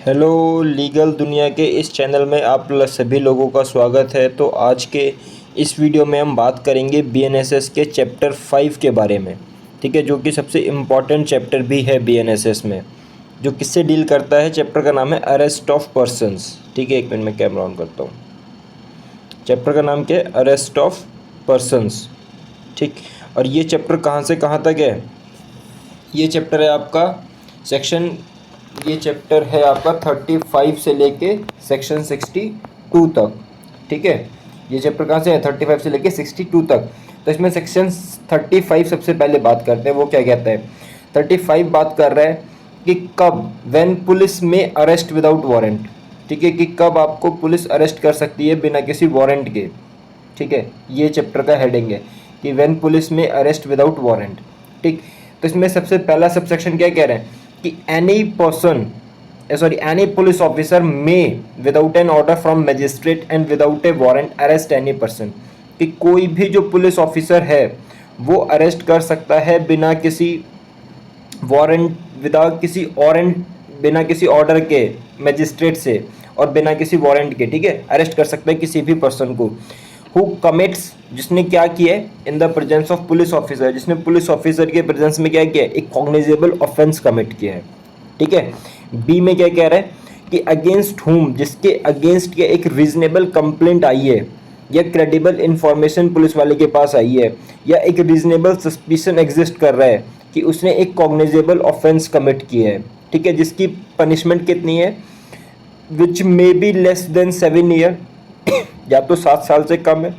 Hello legal दुनिया के इस चैनल में आप सभी लोगों का स्वागत है। तो आज के इस वीडियो में हम बात करेंगे बीएनएसएस के चैप्टर 5 के बारे में। ठीक है, जो कि सबसे इम्पॉर्टेंट चैप्टर भी है बीएनएसएस में, जो किससे डील करता है। चैप्टर का नाम है अरेस्ट ऑफ पर्सन्स। ठीक है, एक मिनट में कैमरा ऑन करता हूँ। चैप्टर का नाम क्या है? Arrest of persons. ठीक, और ये चैप्टर कहाँ से कहाँ तक है? ये चैप्टर है आपका सेक्शन ये चैप्टर है आपका 35 से लेके सेक्शन 62 तक। ठीक है, ये चैप्टर कहाँ से है? 35 से लेके 62 तक। तो इसमें सेक्शन 35 सबसे पहले बात करते हैं। वो क्या कहता है? 35 बात कर रहा है कि कब, व्हेन पुलिस में अरेस्ट विदाउट वारंट। ठीक है, कि कब आपको पुलिस अरेस्ट कर सकती है बिना किसी वारंट के। ठीक है, ये चैप्टर का हेडिंग है कि व्हेन पुलिस में अरेस्ट विदाउट वारंट। ठीक, तो इसमें सबसे पहला सबसेक्शन क्या कह रहे हैं कि any police officer may without an order from magistrate and without A warrant arrest any person. कि कोई भी जो पुलिस ऑफिसर है वो अरेस्ट कर सकता है बिना किसी वारंट, बिना किसी ऑर्डर के मजिस्ट्रेट से और बिना किसी वारंट के। ठीक है, अरेस्ट कर सकता है किसी भी पर्सन को हु कमिट्स, जिसने क्या किया है, in the presence of police officer, जिसने पुलिस ऑफिसर के प्रेजेंस में क्या किया है, एक कॉग्निजेबल ऑफेंस कमिट किया है। ठीक है, बी में क्या कह रहा है कि अगेंस्ट हुम, जिसके अगेंस्ट क्या एक रीजनेबल कंप्लेंट आई है या क्रेडिबल इंफॉर्मेशन पुलिस वाले के पास आई है या एक रीजनेबल सस्पिशन एग्जिस्ट कर रहा है कि उसने एक कॉग्निजेबल ऑफेंस कमिट किया है। ठीक है, जिसकी पनिशमेंट कितनी है? Which may be less than 7 year, या तो 7 साल से कम है,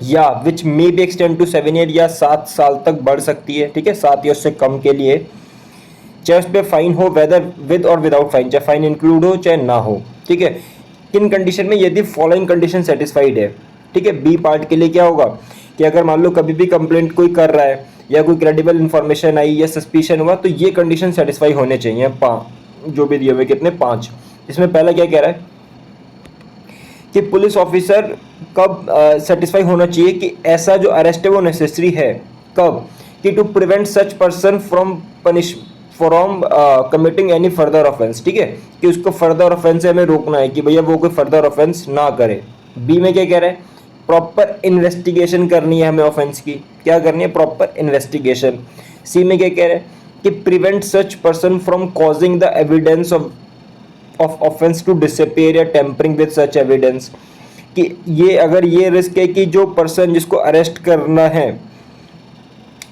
या which may be extend to 7 year, या 7 साल तक बढ़ सकती है। ठीक है, 7 ईयर से कम के लिए, चाहे उस पर फाइन हो, वेदर विद और विदाउट फाइन, चाहे फाइन इंक्लूड हो चाहे ना हो। ठीक है, किन कंडीशन में? यदि फॉलोइंग कंडीशन सेटिस्फाइड है। ठीक है, बी पार्ट के लिए क्या होगा कि अगर मान लो कभी भी कंप्लेंट कोई कर रहा है या कोई क्रेडिबल इन्फॉर्मेशन आई या सस्पिशन हुआ, तो ये कंडीशन सेटिस्फाई होने चाहिए। जो भी दिए हुए कितने? 5। इसमें पहला क्या कह रहा है कि पुलिस ऑफिसर कब सेटिस्फाई होना चाहिए कि ऐसा जो अरेस्ट है वो नेसेसरी है। कब? कि to prevent such person from committing any further offence. ठीक है, कि उसको फर्दर ऑफेंस से हमें रोकना है कि भैया वो कोई फर्दर ऑफेंस ना करे। बी में क्या कह रहा है? प्रॉपर इन्वेस्टिगेशन करनी है हमें ऑफेंस की। क्या करनी है? Proper investigation. सी में क्या कह रहा है कि prevent such person from causing the evidence of offence to disappear या टेम्परिंग विद सच एविडेंस। कि ये अगर ये रिस्क है कि जो पर्सन जिसको अरेस्ट करना है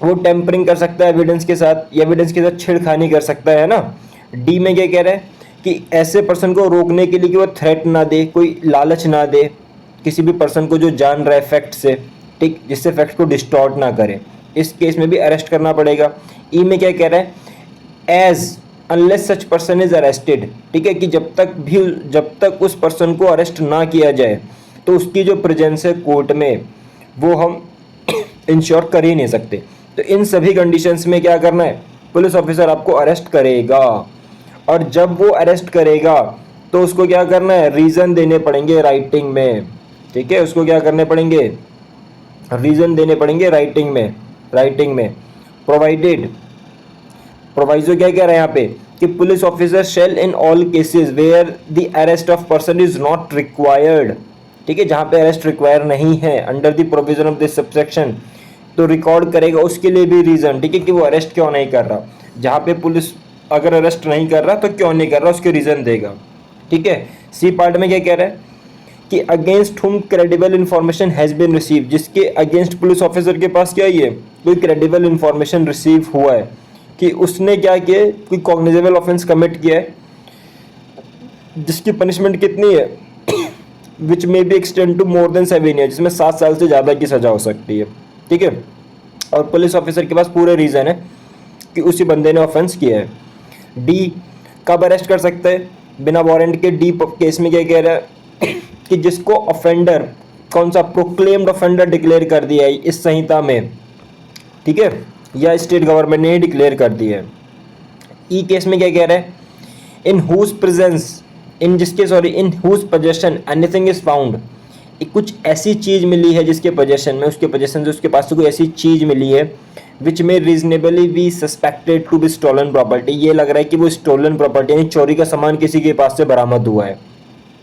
वो टेम्परिंग कर सकता है एविडेंस के साथ, या एविडेंस के साथ छेड़खानी कर सकता है ना। डी में क्या कह रहा है कि ऐसे पर्सन को रोकने के लिए कि वो थ्रेट ना दे, कोई लालच ना दे किसी भी पर्सन को जो जान रहा है फैक्ट से, ठीक, जिससे फैक्ट को डिस्टॉर्ट ना करे। इस केस में भी अरेस्ट करना पड़ेगा। ई में क्या कह रहा है? As unless such person is arrested. ठीक है, कि जब तक उस पर्सन को अरेस्ट ना किया जाए तो उसकी जो प्रेजेंस है कोर्ट में वो हम इंश्योर कर ही नहीं सकते। तो इन सभी कंडीशंस में क्या करना है? पुलिस ऑफिसर आपको अरेस्ट करेगा, और जब वो अरेस्ट करेगा तो उसको क्या करना है? रीज़न देने पड़ेंगे राइटिंग में। ठीक है, उसको क्या करने पड़ेंगे? रीज़न देने पड़ेंगे राइटिंग में। प्रोवाइजो क्या कह रहा है यहाँ पे कि police officer shall in all cases where the arrest of person is not required. ठीक है, जहाँ पे अरेस्ट रिक्वायर नहीं है under the provision of this subsection, तो रिकॉर्ड करेगा उसके लिए भी रीज़न। ठीक है, कि वो अरेस्ट क्यों नहीं कर रहा, जहाँ पे पुलिस अगर अरेस्ट नहीं कर रहा तो क्यों नहीं कर रहा, उसके रीज़न देगा। ठीक है, सी पार्ट में क्या कह रहा है कि against whom credible information has been receive, जिसके अगेंस्ट पुलिस ऑफिसर के पास क्या है, कोई क्रेडिबल इन्फॉर्मेशन रिसीव हुआ है कि उसने क्या किया, कोई कॉग्निजेबल ऑफेंस कमिट किया है जिसकी पनिशमेंट कितनी है? Which may be extend to more than 7 year, जिसमें 7 साल से ज़्यादा की सज़ा हो सकती है। ठीक है, और पुलिस ऑफिसर के पास पूरे रीज़न है कि उसी बंदे ने ऑफेंस किया है। डी, कब अरेस्ट कर सकता है बिना वारंट के? डी केस में क्या कह रहा है कि जिसको ऑफेंडर, कौन सा? प्रोक्लेम्ड ऑफेंडर डिक्लेयर कर दिया है इस संहिता में। ठीक है, या स्टेट गवर्नमेंट ने डिक्लेयर कर दिया है। ई केस में क्या कह रहा है? In whose possession anything is found, कुछ ऐसी चीज़ मिली है जिसके पोजेशन में, उसके पोजेशन से उसके पास से कोई ऐसी चीज़ मिली है विच में reasonably be suspected to be stolen property, ये लग रहा है कि वो स्टोलन प्रॉपर्टी यानी चोरी का सामान किसी के पास से बरामद हुआ है,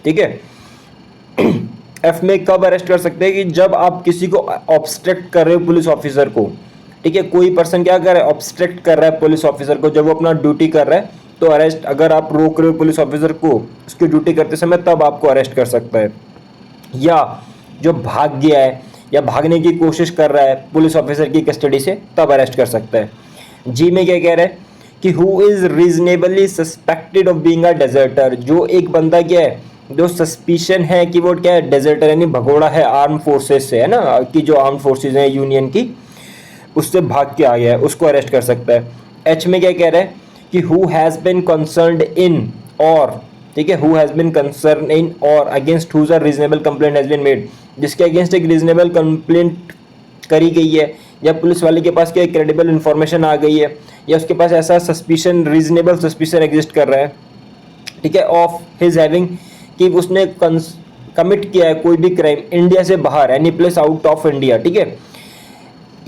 ठीक है। एफ में कब अरेस्ट कर सकते हैं कि जब आप किसी को ऑब्स्ट्रक्ट कर रहे हो पुलिस ऑफिसर को, ठीक है, कोई पर्सन क्या कर रहा है, ऑब्स्ट्रक्ट कर रहा है पुलिस ऑफिसर को जब वो अपना ड्यूटी कर रहा है, तो अरेस्ट, अगर आप रोक रहे हो पुलिस ऑफिसर को उसकी ड्यूटी करते समय तब आपको अरेस्ट कर सकता है। या जो भाग गया है या भागने की कोशिश कर रहा है पुलिस ऑफिसर की कस्टडी से तब अरेस्ट कर सकता है। जी में क्या कह रहा है कि who is reasonably suspected of being a deserter, जो एक बंदा क्या है जो सस्पिशन है कि वो क्या है डेजर्टर यानी भगोड़ा है आर्म फोर्सेस से, है ना, कि जो आर्म फोर्सेस हैं यूनियन की उससे भाग के आ गया है, उसको अरेस्ट कर सकता है। एच में क्या कह रहा है कि who has been concerned in और, ठीक है, who has been concern in और against whom a reasonable complaint has been made, जिसके अगेंस्ट एक रीजनेबल कंप्लेंट करी गई है या पुलिस वाले के पास क्या क्रेडिबल इन्फॉर्मेशन आ गई है या उसके पास ऐसा सस्पिशन, रीजनेबल सस्पिशन एग्जिस्ट कर रहा है, ठीक है, ऑफ हिज हैविंग, कि उसने कमिट किया है कोई भी क्राइम इंडिया से बाहर, any place out of India, ठीक है।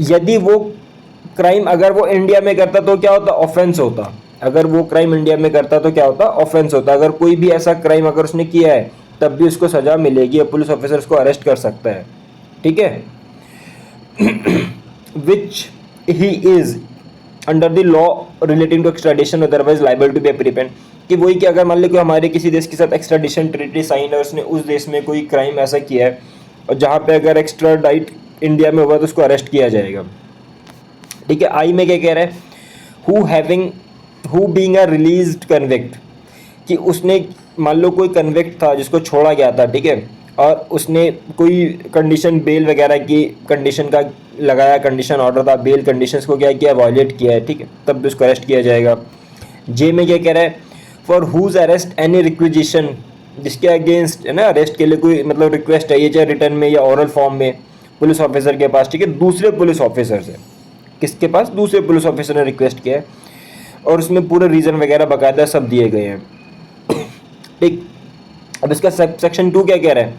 यदि वो क्राइम अगर वो इंडिया में करता तो क्या होता, ऑफेंस होता। अगर वो क्राइम इंडिया में करता तो क्या होता, ऑफेंस होता। अगर कोई भी ऐसा क्राइम अगर उसने किया है तब भी उसको सजा मिलेगी और पुलिस ऑफिसर उसको अरेस्ट कर सकता है, ठीक है। Which he is under the law relating to extradition otherwise liable to be apprehend, कि वही कि अगर मान लो कि हमारे किसी देश के साथ एक्सट्राडिशन ट्रीटी साइन है, उसने उस देश में कोई क्राइम ऐसा किया है और जहाँ पे अगर एक्स्ट्राडाइट इंडिया में हुआ तो उसको अरेस्ट किया जाएगा, ठीक है। आई में क्या कह रहा है, who being a released convict, कि उसने मान लो कोई कन्विक्ट था जिसको छोड़ा गया था, ठीक है, और उसने कोई कंडीशन बेल वगैरह की कंडीशन का लगाया, कंडीशन ऑर्डर था, बेल कंडीशंस को क्या किया, वायलेट किया है, ठीक है, तब भी उसको अरेस्ट किया जाएगा। जे में क्या कह रहा है, for whose arrest any requisition, जिसके अगेंस्ट, है ना, अरेस्ट के लिए कोई मतलब रिक्वेस्ट है, ये चाहे रिटर्न में या ओरल फॉर्म में पुलिस ऑफिसर के पास, ठीक है, दूसरे पुलिस ऑफिसर से, किसके पास, दूसरे पुलिस ऑफिसर ने रिक्वेस्ट किया है और उसमें पूरे रीज़न वगैरह बाकायदा सब दिए गए हैं, ठीक। अब इसका सेक्शन 2 क्या कह रहा है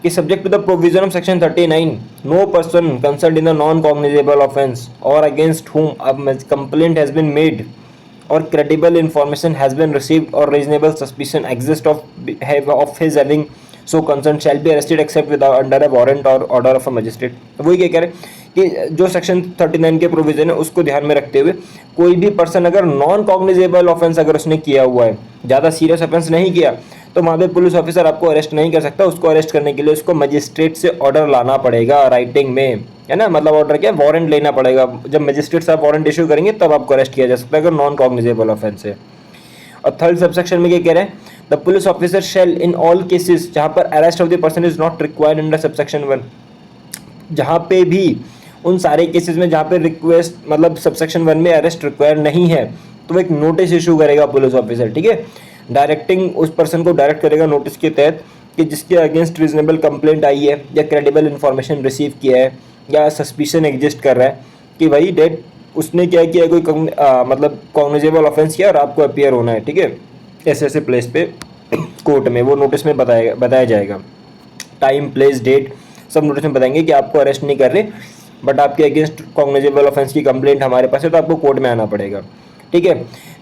कि subject to the provision of section 39 no person concerned in a non cognizable offence और against whom a complaint has been made or credible information has been received or reasonable suspicion exists of his having so concerned shall be arrested except without under a warrant or order of a magistrate। वही क्या कह रहे हैं कि जो section 39 के provision है उसको ध्यान में रखते हुए कोई भी पर्सन अगर नॉन कॉग्निजेबल ऑफेंस अगर उसने किया हुआ है, ज़्यादा सीरियस ऑफेंस नहीं किया, तो वहाँ पे पुलिस ऑफिसर आपको अरेस्ट नहीं कर सकता। उसको अरेस्ट करने के लिए उसको मजिस्ट्रेट से ऑर्डर लाना पड़ेगा राइटिंग में, है ना, मतलब ऑर्डर क्या, वारंट लेना पड़ेगा। जब मजिस्ट्रेट साहब वारंट इशू करेंगे तब आपको अरेस्ट किया जा सकता है अगर नॉन कॉग्निजेबल ऑफेंस है। और थर्ड सबसेक्शन में क्या कह रहे हैं, the police officer shall in all cases जहाँ पर arrest of the person is not required under subsection 1, जहाँ पे भी उन सारे केसेस में जहाँ पे रिक्वेस्ट मतलब सबसेक्शन 1 में अरेस्ट रिक्वायर नहीं है तो वो एक नोटिस इशू करेगा पुलिस ऑफिसर, ठीक है, डायरेक्टिंग उस पर्सन को डायरेक्ट करेगा नोटिस के तहत कि जिसके अगेंस्ट रीजनेबल कंप्लेंट आई है या क्रेडिबल इन्फॉर्मेशन रिसीव किया है या सस्पिशन एग्जिस्ट कर रहा है कि भाई डेट उसने क्या किया, कोई मतलब कॉग्निजेबल ऑफेंस किया और आपको अपीयर होना है, ठीक है, ऐसे ऐसे प्लेस पे कोर्ट में, वो नोटिस में बताया जाएगा, टाइम प्लेस डेट सब नोटिस में बताएंगे कि आपको अरेस्ट नहीं कर रहे बट आपके अगेंस्ट कॉग्निजेबल ऑफेंस की कंप्लेंट हमारे पास है तो आपको कोर्ट में आना पड़ेगा, ठीक है।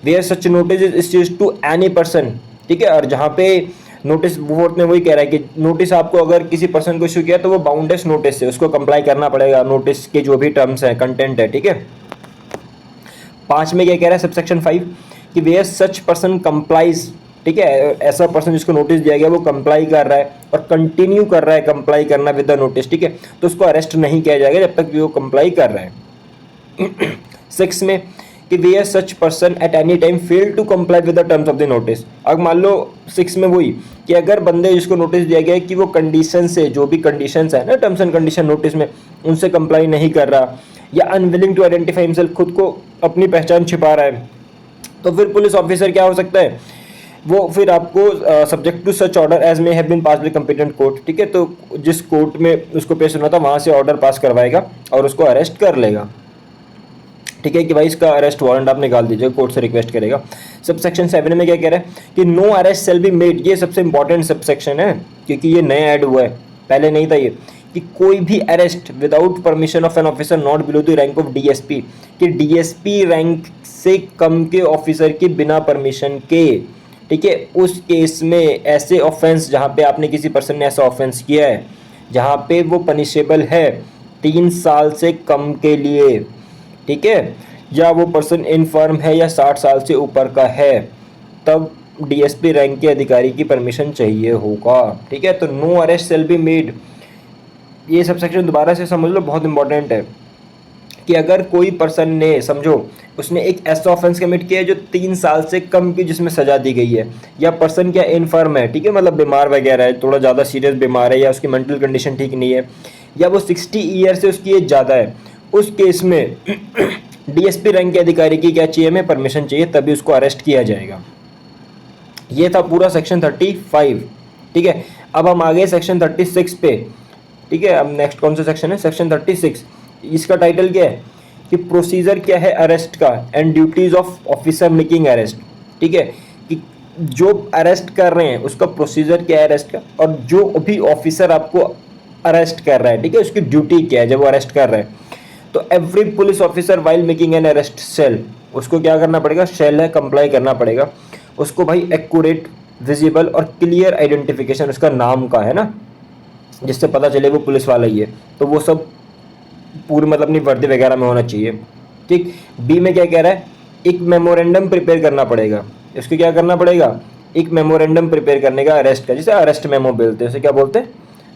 Where such notice is issued to any person, ठीक है, और जहाँ पे नोटिस फोर्थ में वही कह रहा है कि नोटिस आपको अगर किसी पर्सन को इशू किया तो वो बाउंडेस नोटिस है, उसको कंप्लाई करना पड़ेगा, नोटिस के जो भी टर्म्स हैं, कंटेंट है, ठीक है। 5 में क्या कह रहा है सबसेक्शन 5 कि वेयर सच पर्सन कंप्लाइज, ठीक है, ऐसा पर्सन जिसको नोटिस दिया गया वो कंप्लाई कर रहा है और कंटिन्यू कर रहा है कंप्लाई करना विद द नोटिस, ठीक है, तो उसको अरेस्ट नहीं किया जाएगा जब तक वो कंप्लाई कर रहा है। 6 में कि where such person at any time fail to comply with the terms of the notice, अब मान लो 6 में वही कि अगर बंदे जिसको नोटिस दिया गया है कि वो कंडीशन से, जो भी कंडीशंस है ना टर्म्स एंड कंडीशन नोटिस में, उनसे कंप्लाई नहीं कर रहा या अनविलिंग टू आइडेंटिफाई हिमसेल्फ, खुद को अपनी पहचान छिपा रहा है, तो फिर पुलिस ऑफिसर क्या हो सकता है, वो फिर आपको subject to such order as may have been pass by competent court, ठीक है, तो जिस कोर्ट में उसको पेश होना था वहाँ से ऑर्डर पास करवाएगा और उसको अरेस्ट कर लेगा, ठीक है, कि भाई इसका अरेस्ट वारंट आप निकाल दीजिए, कोर्ट से रिक्वेस्ट करेगा। सब सेक्शन 7 में क्या कह रहा है कि no arrest shall be made, ये सबसे इंपॉर्टेंट सब सेक्शन है क्योंकि ये नया ऐड हुआ है, पहले नहीं था ये, कि कोई भी arrest without permission of an officer not below the rank of DSP, कि डीएसपी रैंक से कम के ऑफिसर की बिना परमिशन के, ठीक है, उस केस में ऐसे ऑफेंस जहाँ पे आपने किसी पर्सन ने ऐसा ऑफेंस किया है जहाँ पे वो पनिशेबल है 3 साल से कम के लिए, ठीक है, या वो पर्सन इनफर्म है या 60 साल से ऊपर का है, तब डीएसपी रैंक के अधिकारी की परमिशन चाहिए होगा, ठीक है। तो no arrest shall be made, ये सब सेक्शन दोबारा से समझ लो, बहुत इंपॉर्टेंट है कि अगर कोई पर्सन ने, समझो उसने एक ऐसा ऑफेंस कमिट किया है जो 3 साल से कम की जिसमें सजा दी गई है, या पर्सन क्या इनफर्म है, ठीक है, मतलब बीमार वगैरह है, थोड़ा ज़्यादा सीरियस बीमार है, या उसकी मेंटल कंडीशन ठीक नहीं है, या वो 60 ईयर से उसकी एज ज़्यादा है, उस केस में डीएसपी रैंक के अधिकारी की क्या चाहिए, हमें परमिशन चाहिए, तभी उसको अरेस्ट किया जाएगा। ये था पूरा सेक्शन 35, ठीक है। अब हम आ गए सेक्शन 36 पे, ठीक है। अब नेक्स्ट कौन सा सेक्शन है, सेक्शन 36। इसका टाइटल क्या है कि प्रोसीजर क्या है अरेस्ट का and duties of officer making arrest, ठीक है, कि जो अरेस्ट कर रहे हैं उसका प्रोसीजर क्या है अरेस्ट का, और जो भी ऑफिसर आपको अरेस्ट कर रहा है, ठीक है, उसकी ड्यूटी क्या है जब वो अरेस्ट कर रहा है। तो every police officer while making an arrest shall, उसको क्या करना पड़ेगा, शेल है, कंप्लाई करना पड़ेगा उसको भाई, एक्यूरेट, विजिबल और क्लियर आइडेंटिफिकेशन उसका नाम का है ना, जिससे पता चले वो पुलिस वाला ही है, तो वो सब पूरी मतलब अपनी वर्दी वगैरह में होना चाहिए, ठीक। बी में क्या कह रहा है, एक मेमोरेंडम प्रिपेयर करना पड़ेगा, इसको क्या करना पड़ेगा, एक मेमोरेंडम प्रिपेयर करने का अरेस्ट का, जिसे अरेस्ट मेमो बोलते हैं, उसे क्या बोलते हैं,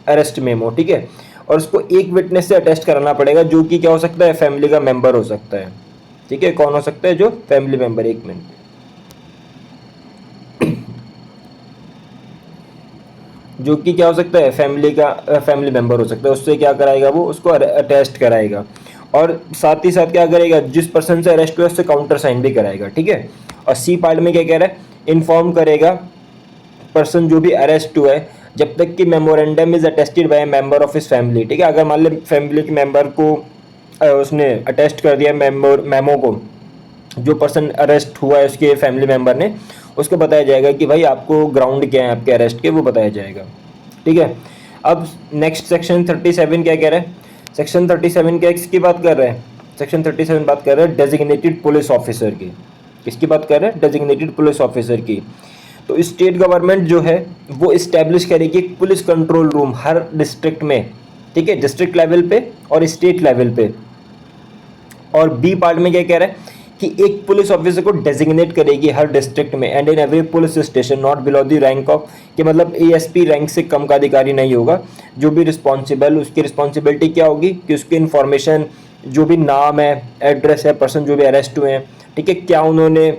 अरेस्ट मेमो, ठीक है। और उसको एक विटनेस से अटेस्ट कराना पड़ेगा, जो कि क्या हो सकता है, फैमिली का मेंबर हो सकता है, ठीक है। कौन हो सकता है, जो फैमिली मेंबर, एक मिनट, जो कि क्या हो सकता है, फैमिली मेंबर हो सकता है, उससे क्या कराएगा, वो उसको अटेस्ट कराएगा, और साथ ही साथ क्या करेगा, जिस पर्सन से अरेस्ट हुआ उससे काउंटर साइन भी कराएगा, ठीक है। और सी पार्ट में क्या कह रहा है, इन्फॉर्म करेगा पर्सन जो भी अरेस्ट हुआ है जब तक कि memorandum is attested by member of his family, ठीक है। अगर मान लो फैमिली के मेंबर को उसने अटेस्ट कर दिया मेमो को, जो पर्सन अरेस्ट हुआ है उसके फैमिली मेंबर ने, उसको बताया जाएगा कि भाई आपको ग्राउंड क्या है आपके अरेस्ट के, वो बताया जाएगा, ठीक है। अब नेक्स्ट सेक्शन 37 क्या कह रहा है, सेक्शन 37 क्या किसकी बात कर रहा है, सेक्शन 37 बात कर रहा है डेजिग्नेटेड पुलिस ऑफिसर की, किसकी बात कर रहा है, डेजिग्नेटेड पुलिस ऑफिसर की। तो स्टेट गवर्नमेंट जो है वो इस्टेब्लिश करेगी एक पुलिस कंट्रोल रूम हर डिस्ट्रिक्ट में, ठीक है, डिस्ट्रिक्ट लेवल पे और स्टेट लेवल पे। और बी पार्ट में क्या कह रहा है कि एक पुलिस ऑफिसर को डेजिग्नेट करेगी हर डिस्ट्रिक्ट में and in every police station not below the rank of, कि मतलब एएसपी रैंक से कम का अधिकारी नहीं होगा, जो भी रिस्पॉन्सिबल, उसकी रिस्पॉन्सिबिलिटी क्या होगी कि उसकी इन्फॉर्मेशन, जो भी नाम है, एड्रेस है, पर्सन जो भी अरेस्ट हुए हैं, ठीक है, क्या उन्होंने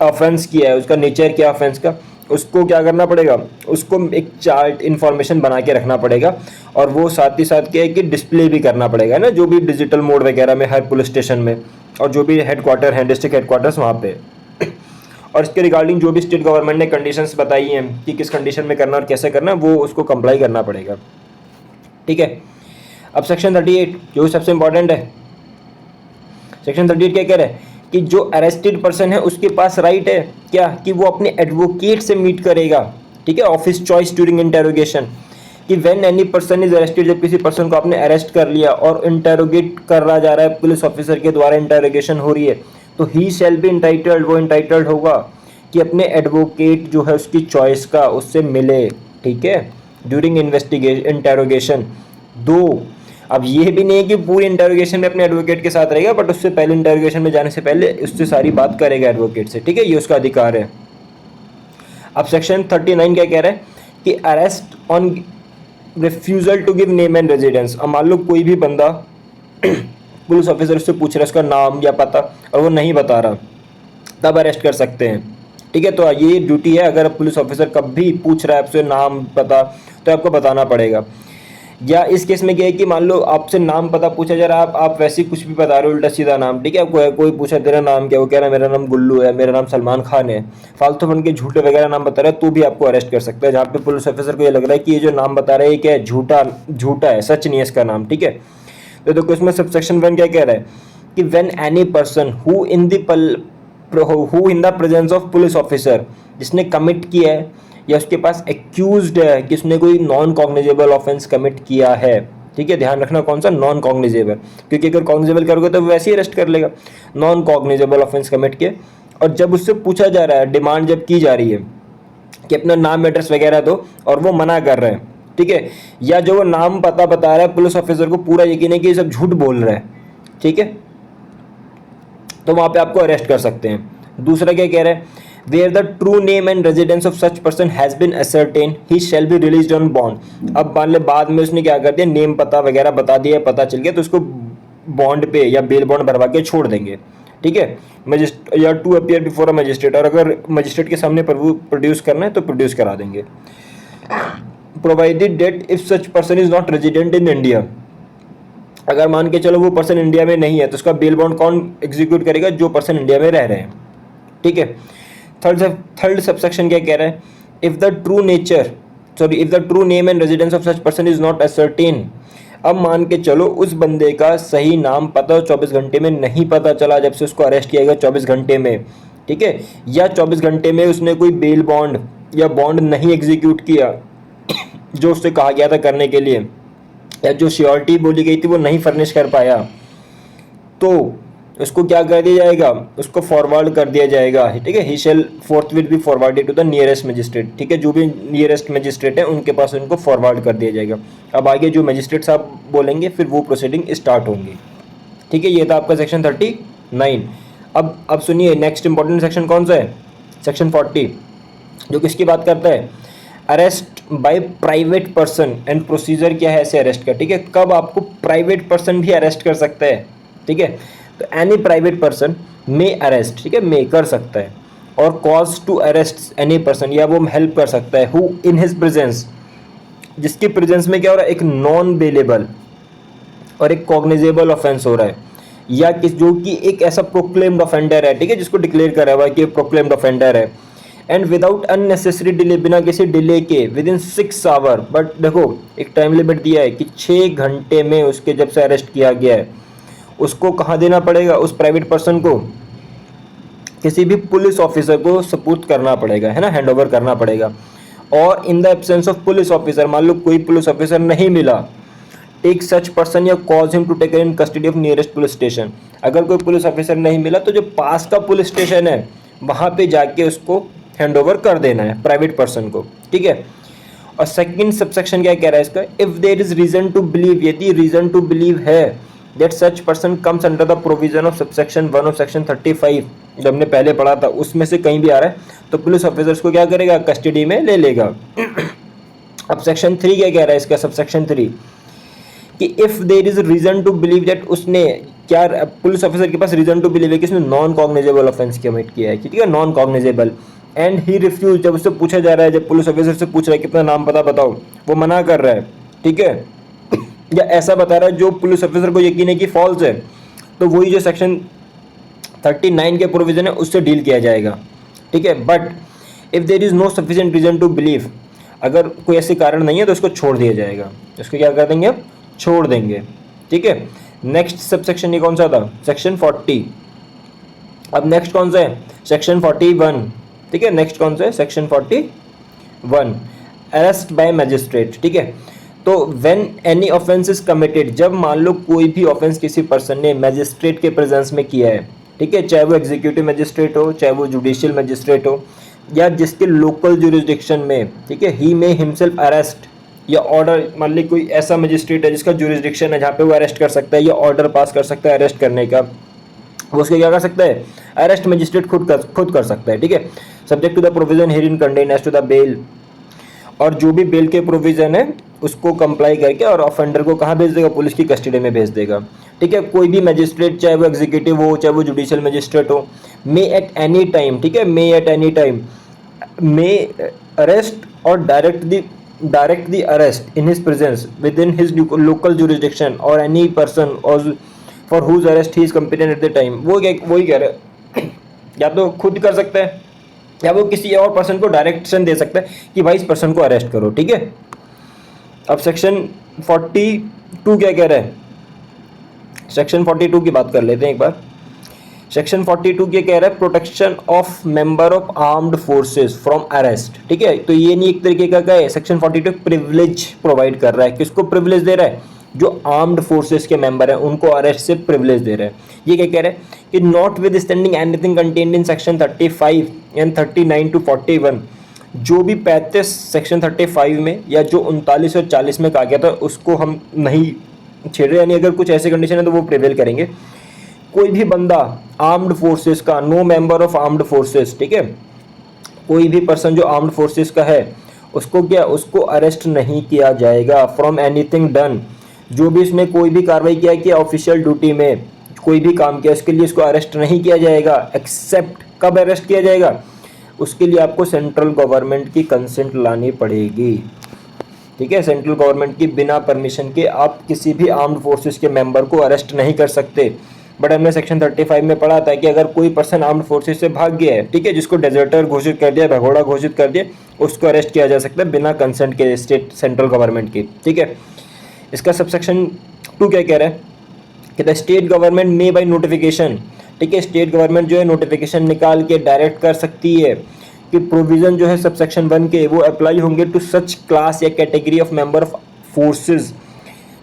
ऑफेंस किया है, उसका नेचर क्या ऑफेंस का, उसको क्या करना पड़ेगा, उसको एक चार्ट इन्फॉर्मेशन बना के रखना पड़ेगा, और वो साथ ही साथ क्या है कि डिस्प्ले भी करना पड़ेगा ना, जो भी डिजिटल मोड वगैरह में हर पुलिस स्टेशन में, और जो भी हेडक्वार्टर हैं, डिस्ट्रिक्ट हेडक्वार्टर्स वहाँ पे। और इसके रिगार्डिंग जो भी स्टेट गवर्नमेंट ने कंडीशंस बताई हैं कि किस कंडीशन में करना और कैसे करना, वो उसको कंप्लाई करना पड़ेगा, ठीक है। अब सेक्शन 38 जो सबसे इंपॉर्टेंट है, सेक्शन 38 क्या कह रहा है कि जो अरेस्टेड पर्सन है उसके पास राइट है क्या, कि वो अपने एडवोकेट से मीट करेगा, ठीक है, ऑफिस चॉइस ड्यूरिंग इंटेरोगेशन, कि when any person is arrested, जब किसी पर्सन को आपने अरेस्ट कर लिया और इंटेरोगेट करा जा रहा है, पुलिस ऑफिसर के द्वारा इंटेरोगेशन हो रही है, तो ही शैल बी इंटाइटल्ड, वो इंटाइटल्ड होगा कि अपने एडवोकेट जो है उसकी चॉइस का उससे मिले, ठीक है, ड्यूरिंग इंटेरोगेशन। दो, अब ये भी नहीं है कि पूरी इंटेरोगेशन में अपने एडवोकेट के साथ रहेगा, बट उससे पहले इंटेरोगेशन में जाने से पहले उससे सारी बात करेगा एडवोकेट से, ठीक है, ये उसका अधिकार है। अब सेक्शन 39 क्या कह रहा है कि arrest on refusal to give name and residence. अब मान लो कोई भी बंदा पुलिस ऑफिसर उससे पूछ रहा है उसका नाम या पता, और वो नहीं बता रहा, तब अरेस्ट कर सकते हैं, ठीक है। तो ये ड्यूटी है, अगर पुलिस ऑफिसर कभी पूछ रहा है आपसे नाम पता, तो आपको बताना पड़ेगा। या इस केस में क्या है कि मान लो आपसे नाम पता पूछा जा रहा है, आप वैसे ही कुछ भी बता रहे हो, उल्टा सीधा नाम, ठीक है, आपको कोई पूछा तेरा नाम क्या, वो कह रहा है मेरा नाम गुल्लू है, मेरा नाम सलमान खान है, फालतू बन के झूठे वगैरह नाम बता रहा है, तो भी आपको अरेस्ट कर सकता है, जहाँ पे पुलिस ऑफिसर को ये लग रहा है कि ये जो नाम बता रहा है ये क्या है, झूठा है, सच नहीं है इसका नाम, ठीक है। तो देखो इसमें सबसेक्शन 1 क्या कह रहा है कि when any person who in the who in the presence of police officer, जिसने कमिट किया है या उसके पास एक्यूज्ड है कि उसने कोई नॉन कॉग्निजेबल ऑफेंस कमिट किया है। ठीक है, ध्यान रखना कौन सा, नॉन कॉग्निजेबल, क्योंकि अगर कॉग्निजेबल करोगे तो वैसे ही अरेस्ट कर लेगा। नॉन कॉग्निजेबल ऑफेंस कमिट किए, और जब उससे पूछा जा रहा है, डिमांड जब की जा रही है कि अपना नाम एड्रेस वगैरह दो, और वो मना कर रहे हैं, ठीक है, या जो वो नाम पता बता रहा है, पुलिस ऑफिसर को पूरा यकीन है कि ये सब झूठ बोल रहा है, ठीक है, तो वहां पे आपको अरेस्ट कर सकते हैं। दूसरा क्या कह रहा है, where the true name and residence of such person has been ascertain he shall be released on bond. अब मान ले बाद में उसने क्या कर दिया, नेम पता वगैरह बता दिया, पता चल गया, तो उसको बॉन्ड पे या बेल बॉन्ड भरवा के छोड़ देंगे। ठीक है, या to appear before a magistrate, और अगर मजिस्ट्रेट के सामने प्रोड्यूस करना है तो प्रोड्यूस करा देंगे। Provided that if such person is not resident in India, अगर मान के चलो वो पर्सन इंडिया में नहीं है तो उसका बेल बॉन्ड कौन एग्जीक्यूट करेगा, जो पर्सन इंडिया में रह रहे हैं। ठीक है, थर्ड सबसेक्शन क्या कह रहा है, if the true name and residence of such person is not ascertain. अब मान के चलो उस बंदे का सही नाम पता 24 घंटे में नहीं पता चला, जब से उसको अरेस्ट किया गया 24 घंटे में, ठीक है, या 24 घंटे में उसने कोई बेल बॉन्ड या बॉन्ड नहीं एग्जीक्यूट किया जो उससे कहा गया था करने के लिए, या जो श्योरिटी बोली गई थी वो नहीं फर्निश कर पाया, तो उसको क्या कर दिया जाएगा, उसको फॉरवर्ड कर दिया जाएगा। ठीक है, he shall forthwith be forwarded to the nearest magistrate. ठीक है, जो भी नियरेस्ट मजिस्ट्रेट है उनके पास उनको फॉरवर्ड कर दिया जाएगा। अब आगे जो मजिस्ट्रेट साहब बोलेंगे फिर वो प्रोसीडिंग स्टार्ट होंगी। ठीक है, ये था आपका सेक्शन 39। अब सुनिए, नेक्स्ट इंपॉर्टेंट सेक्शन कौन सा है, सेक्शन 40, जो किसकी बात करता है, arrest bye private person and procedure क्या है ऐसे अरेस्ट का। ठीक है, कब आपको प्राइवेट पर्सन भी अरेस्ट कर सकता है। ठीक है, तो any private person may arrest, ठीक है, मे कर सकता है, और cause to arrest any person, या वो हेल्प कर सकता है, हु इन हिज प्रेजेंस, जिसके प्रेजेंस में क्या हो रहा है, एक नॉन बेलेबल और एक कॉग्निजेबल ऑफेंस हो रहा है, या किस जो कि एक ऐसा प्रोक्लेम्ड ऑफेंडर है, ठीक है, जिसको डिक्लेयर करा हुआ है कि प्रोक्लेम्ड ऑफेंडर है, एंड विदाउट अननेसेसरी डिले, बिना किसी डिले के, विद इन 6 आवर, बट देखो एक टाइम लिमिट दिया है कि 6 घंटे में उसके जब से अरेस्ट किया गया है उसको कहाँ देना पड़ेगा, उस प्राइवेट पर्सन को किसी भी पुलिस ऑफिसर को सपुर्द करना पड़ेगा, है ना, हैंड ओवर करना पड़ेगा। और in the absence of police officer, मान लो कोई पुलिस ऑफिसर नहीं मिला, टेक सच पर्सन या cause him to take in custody of nearest police station, अगर कोई पुलिस ऑफिसर नहीं मिला तो जो पास का पुलिस स्टेशन है वहाँ पे जाके उसको हैंड ओवर कर देना है प्राइवेट पर्सन को। ठीक है, और सेकंड सबसेक्शन क्या कह रहा है इसका, if there is reason to believe, यदि रीजन टू बिलीव है that such person comes under the provision of subsection 1 of section 35, जो हमने पहले पढ़ा था उसमें से कहीं भी आ रहा है तो पुलिस ऑफिसर्स को क्या करेगा, कस्टडी में ले लेगा। अब सेक्शन 3 क्या कह रहा है इसका, सबसेक्शन 3 कि if there is reason to believe that, उसने क्या, पुलिस ऑफिसर के पास रीजन टू बिलीव है कि उसने नॉन कॉग्निजेबल ऑफेंस कमिट किया है, ठीक है, non cognizable, and he refuse, जब उससे पूछा जा रहा है, जब पुलिस ऑफिसर से पूछ रहा है कितना नाम पता बताओ, वो मना कर रहा है, ठीक है, या ऐसा बता रहा है जो पुलिस ऑफिसर को यकीन है कि फॉल्स है, तो वही जो सेक्शन 39 के प्रोविजन है उससे डील किया जाएगा। ठीक है, but if there is no sufficient reason to believe, अगर कोई ऐसे कारण नहीं है तो उसको छोड़ दिया जाएगा, उसको क्या कर देंगे, छोड़ देंगे। ठीक है, नेक्स्ट सबसेक्शन ये कौन सा था, सेक्शन 40। अब नेक्स्ट कौन सा है, सेक्शन 41। ठीक है, नेक्स्ट कौन सा है, सेक्शन 41, अरेस्ट बाय मजिस्ट्रेट। ठीक है, तो when any offence is committed, जब मान लो कोई भी ऑफेंस किसी पर्सन ने मैजिस्ट्रेट के प्रेजेंस में किया है, ठीक है, चाहे वो एग्जीक्यूटिव मजिस्ट्रेट हो, चाहे वो जुडिशियल मजिस्ट्रेट हो, या जिसके लोकल जुरिस्डिक्शन में, ठीक है, ही मे हिमसेल्फ अरेस्ट, या ऑर्डर, मान ली कोई ऐसा मजिस्ट्रेट है जिसका जुरिस्डिक्शन है जहाँ पे वो अरेस्ट कर सकता है या ऑर्डर पास कर सकता है अरेस्ट करने का, वो उसके क्या कर सकता है, अरेस्ट मजिस्ट्रेट खुद कर सकता है। ठीक है, subject to the provision herein contained as to the bail, और जो भी बेल के प्रोविजन है उसको कंप्लाई करके और ऑफेंडर को कहाँ भेज देगा, पुलिस की कस्टडी में भेज देगा। ठीक है, कोई भी मजिस्ट्रेट, चाहे वो एग्जीक्यूटिव हो चाहे वो जुडिशियल मजिस्ट्रेट हो, मे एट एनी टाइम, ठीक है, may at any time, may arrest और direct the arrest in his presence within his local jurisdiction और एनी पर्सन और for whose arrest he is competent at the time. वही कह रहे हैं, या तो खुद कर सकता है या वो किसी और पर्सन को डायरेक्शन दे सकता है कि भाई इस पर्सन को अरेस्ट करो। ठीक है, अब सेक्शन 42 क्या कह रहा है, सेक्शन 42 की बात कर लेते हैं एक बार। सेक्शन 42 क्या कह रहा है, protection of member of armed forces from arrest. ठीक है, तो ये नहीं एक तरीके का क्या है, सेक्शन 42 प्रिविलेज प्रोवाइड कर रहा है। किसको प्रिविलेज दे रहा है, जो आर्म्ड फोर्सेस के मेंबर हैं उनको अरेस्ट से प्रिविलेज दे रहा है। ये क्या कह रहा है कि notwithstanding anything contained in section 35 and 39 to 41, जो भी 35 सेक्शन 35 में या जो 39 और 40 में कहा गया था उसको हम नहीं छेड़ रहे, यानी अगर कुछ ऐसे कंडीशन है तो वो प्रिवेल करेंगे। कोई भी बंदा आर्म्ड फोर्सेस का, no member of armed forces, ठीक है, कोई भी पर्सन जो आर्म्ड फोर्सेस का है उसको क्या, उसको अरेस्ट नहीं किया जाएगा फ्रॉम एनीथिंग डन, जो भी इसने कोई भी कार्रवाई किया कि ऑफिशियल ड्यूटी में कोई भी काम किया उसके लिए इसको अरेस्ट नहीं किया जाएगा। एक्सेप्ट कब अरेस्ट किया जाएगा, उसके लिए आपको सेंट्रल गवर्नमेंट की कंसेंट लानी पड़ेगी। ठीक है, सेंट्रल गवर्नमेंट की बिना परमिशन के आप किसी भी आर्म्ड फोर्सेस के मेंबर को अरेस्ट नहीं कर सकते। बट हमने सेक्शन 35 में पढ़ा था कि अगर कोई पर्सन आर्म्ड फोर्सेस से भाग गया है, ठीक है, जिसको डेजर्टर घोषित कर दिया, भगोड़ा घोषित कर दिया, उसको अरेस्ट किया जा सकता है बिना कंसेंट के स्टेट सेंट्रल गवर्नमेंट की। ठीक है, इसका सबसेक्शन 2 क्या कह रहा है कि the state government may by notification, ठीक है, स्टेट गवर्नमेंट जो है नोटिफिकेशन निकाल के डायरेक्ट कर सकती है कि प्रोविजन जो है सबसेक्शन 1 के वो अप्लाई होंगे टू सच क्लास या category of member of forces.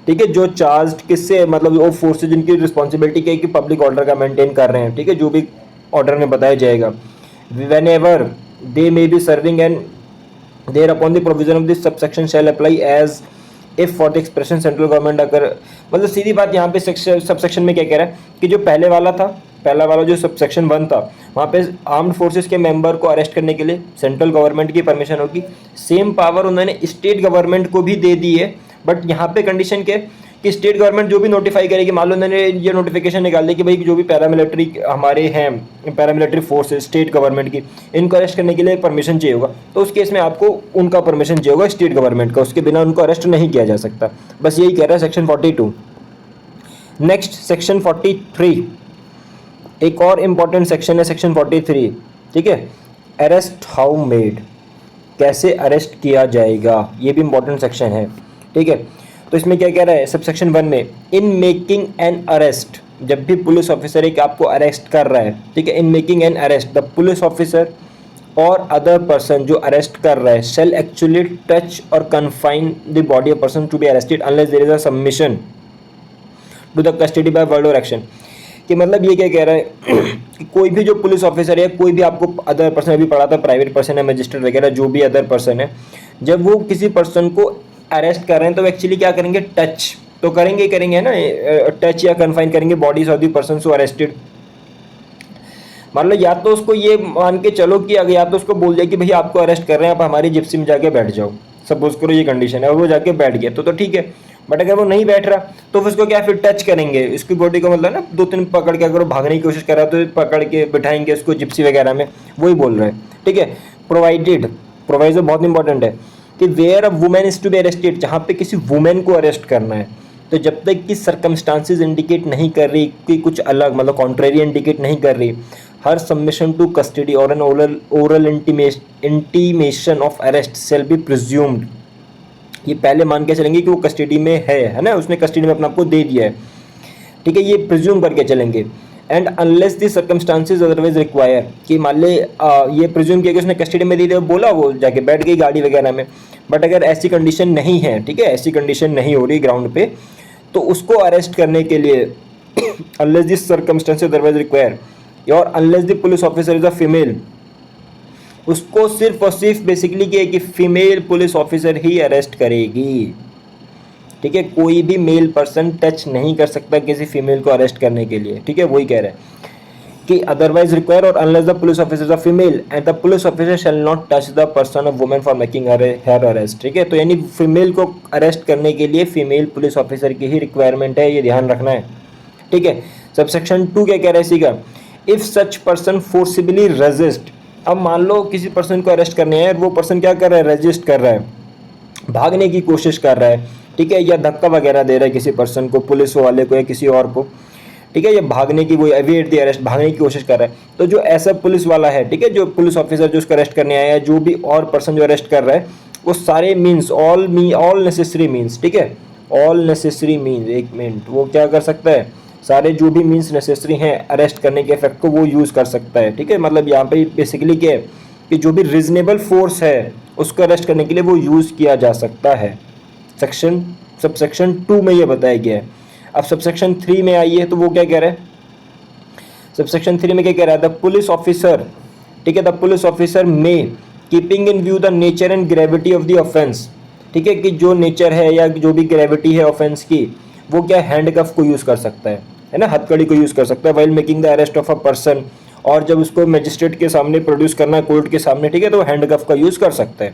ठीक है, जो चार्ज किससे, मतलब वो फोर्सेज जिनकी रिस्पॉन्सिबिलिटी क्या है कि पब्लिक ऑर्डर का मेंटेन कर रहे हैं। ठीक है, जो भी ऑर्डर में बताया जाएगा, whenever they may be serving and thereupon the provision of this subsection shall apply as if for the expression central government अगर, मतलब सीधी बात यहाँ पे सबसेक्शन में क्या कह रहा है कि जो पहले वाला था, पहला वाला जो सबसेक्शन 1 था, वहाँ पे आर्म्ड फोर्सेस के मेंबर को अरेस्ट करने के लिए सेंट्रल गवर्नमेंट की परमिशन होगी। सेम पावर उन्होंने स्टेट गवर्नमेंट को भी दे दी है, बट यहाँ पे कंडीशन क्या है कि स्टेट गवर्नमेंट जो भी नोटिफाई करेगी, मान लो उन्होंने ये नोटिफिकेशन निकाल दी कि भाई जो भी पैरामिलिट्री हमारे हैं, पैरामिलिट्री फोर्सेस स्टेट गवर्नमेंट की, इनको अरेस्ट करने के लिए परमिशन चाहिए होगा, तो उस केस में आपको उनका परमिशन चाहिए होगा स्टेट गवर्नमेंट का, उसके बिना उनको अरेस्ट नहीं किया जा सकता। बस यही कह रहा है सेक्शन 42। नेक्स्ट सेक्शन 43, एक और इम्पॉर्टेंट सेक्शन है सेक्शन 43। ठीक है, अरेस्ट हाउ मेड, कैसे अरेस्ट किया जाएगा, ये भी इम्पॉर्टेंट सेक्शन है। ठीक है, तो इसमें क्या कह रहा है सब सेक्शन 1 में, इन मेकिंग एन अरेस्ट, जब भी पुलिस ऑफिसर एक आपको अरेस्ट कर रहा है, ठीक है, in making an arrest the police officer और अदर पर्सन जो अरेस्ट कर रहा है शैल एक्चुअली टच और confine the body of person to be arrested unless there is a submission to the custody by word और एक्शन। कि मतलब ये क्या कह रहा है कि कोई भी जो पुलिस ऑफिसर है, कोई भी आपको अदर पर्सन, अभी पढ़ा था प्राइवेट पर्सन है, मजिस्ट्रेट वगैरह, जो भी अदर पर्सन है, जब वो किसी पर्सन को अरेस्ट कर रहे हैं तो एक्चुअली क्या करेंगे, टच तो करेंगे ना, टच या कन्फाइन करेंगे bodies of the person so arrested. मतलब या तो उसको ये मान के चलो कि अगर या तो उसको बोल दिया कि भैया आपको अरेस्ट कर रहे हैं, आप हमारी जिप्सी में जाके बैठ जाओ, सपोज करो ये कंडीशन है, और वो जाके बैठ गया तो ठीक है। बट अगर वो नहीं बैठ रहा तो फिर उसको क्या, फिर टच करेंगे इसकी बॉडी को, मतलब ना 2-3 पकड़ के, अगर वो भागने की कोशिश कर रहा है तो पकड़ के बिठाएंगे उसको जिप्सी वगैरह में, वही बोल रहे हैं। ठीक है, प्रोवाइजर बहुत इंपॉर्टेंट है कि where a women is to be arrested, जहाँ पे किसी वुमेन को अरेस्ट करना है, तो जब तक कि सर्कमस्टांसेस इंडिकेट नहीं कर रही कि कुछ अलग, मतलब कॉन्ट्रेरी इंडिकेट नहीं कर रही, हर सबमिशन टू कस्टडी और N oral intimation of arrest shall be presumed. ये पहले मान के चलेंगे कि वो कस्टडी में है ना, उसने कस्टडी में अपना आपको दे दिया है। ठीक है, ये प्रिज्यूम करके चलेंगे। And unless the circumstances otherwise require, कि मान ले ये प्रिज्यूम किया कि उसने कस्टडी में दे दिया, बोला वो जाके बैठ गई गाड़ी वगैरह में, बट अगर ऐसी कंडीशन नहीं है, ठीक है, ऐसी कंडीशन नहीं हो रही ग्राउंड पे, तो उसको अरेस्ट करने के लिए अनलेस दी सर्कमस्टांसेस अदरवाइज रिक्वायर और unless the police officer is a female, उसको सिर्फ और सिर्फ बेसिकली क्या है कि फीमेल पुलिस ऑफिसर ही अरेस्ट करेगी। ठीक है, कोई भी मेल पर्सन टच नहीं कर सकता किसी फीमेल को अरेस्ट करने के लिए। ठीक है, वही कह रहे हैं कि अदरवाइज रिक्वायर और unless the police officer of female and the police officer shall not touch the person of women for making her arrest. ठीक है, तो यानी फीमेल को अरेस्ट करने के लिए फीमेल पुलिस ऑफिसर की ही रिक्वायरमेंट है, ये ध्यान रखना है। ठीक है, सबसेक्शन 2 क्या कह रहा है इसी का, if such person forcibly resist, अब मान लो किसी पर्सन को अरेस्ट करने है, वो पर्सन क्या कर रहा है, रेजिस्ट कर रहा है, भागने की कोशिश कर रहा है, ठीक है, या धक्का वगैरह दे रहा है किसी पर्सन को, पुलिस वाले को या किसी और को, ठीक है, ये भागने की, वो एविएट द अरेस्ट, भागने की कोशिश कर रहा है, तो जो ऐसा पुलिस वाला है, ठीक है, जो पुलिस ऑफिसर जो उसको अरेस्ट करने आया है, जो भी और पर्सन जो अरेस्ट कर रहा है, वो सारे मीन्स ऑल नेसेसरी मीन्स, ठीक है, ऑल नेसेसरी मीन्स, एक मिनट, वो क्या कर सकता है, सारे जो भी मीन्स नेसेसरी हैं अरेस्ट करने के इफेक्ट को वो यूज़ कर सकता है। ठीक है, मतलब यहाँ पे बेसिकली क्या है कि जो भी रीजनेबल फोर्स है उसको अरेस्ट करने के लिए वो यूज़ किया जा सकता है। सबसेक्शन 2 में ये बताया गया है। अब सबसेक्शन 3 में आइए तो वो क्या कह रहा है, सबसेक्शन 3 में क्या कह रहा है, द पुलिस ऑफिसर, ठीक है, द पुलिस ऑफिसर में keeping in view the nature and gravity of the offence, ठीक है, कि जो नेचर है या जो भी ग्रेविटी है ऑफेंस की, वो क्या हैंडकफ को यूज़ कर सकता है ना, हथकड़ी को यूज़ कर सकता है while making the arrest of a person, और जब उसको मजिस्ट्रेट के सामने प्रोड्यूस करना है कोर्ट के सामने, ठीक है, तो हैंडकफ का यूज़ कर सकता है।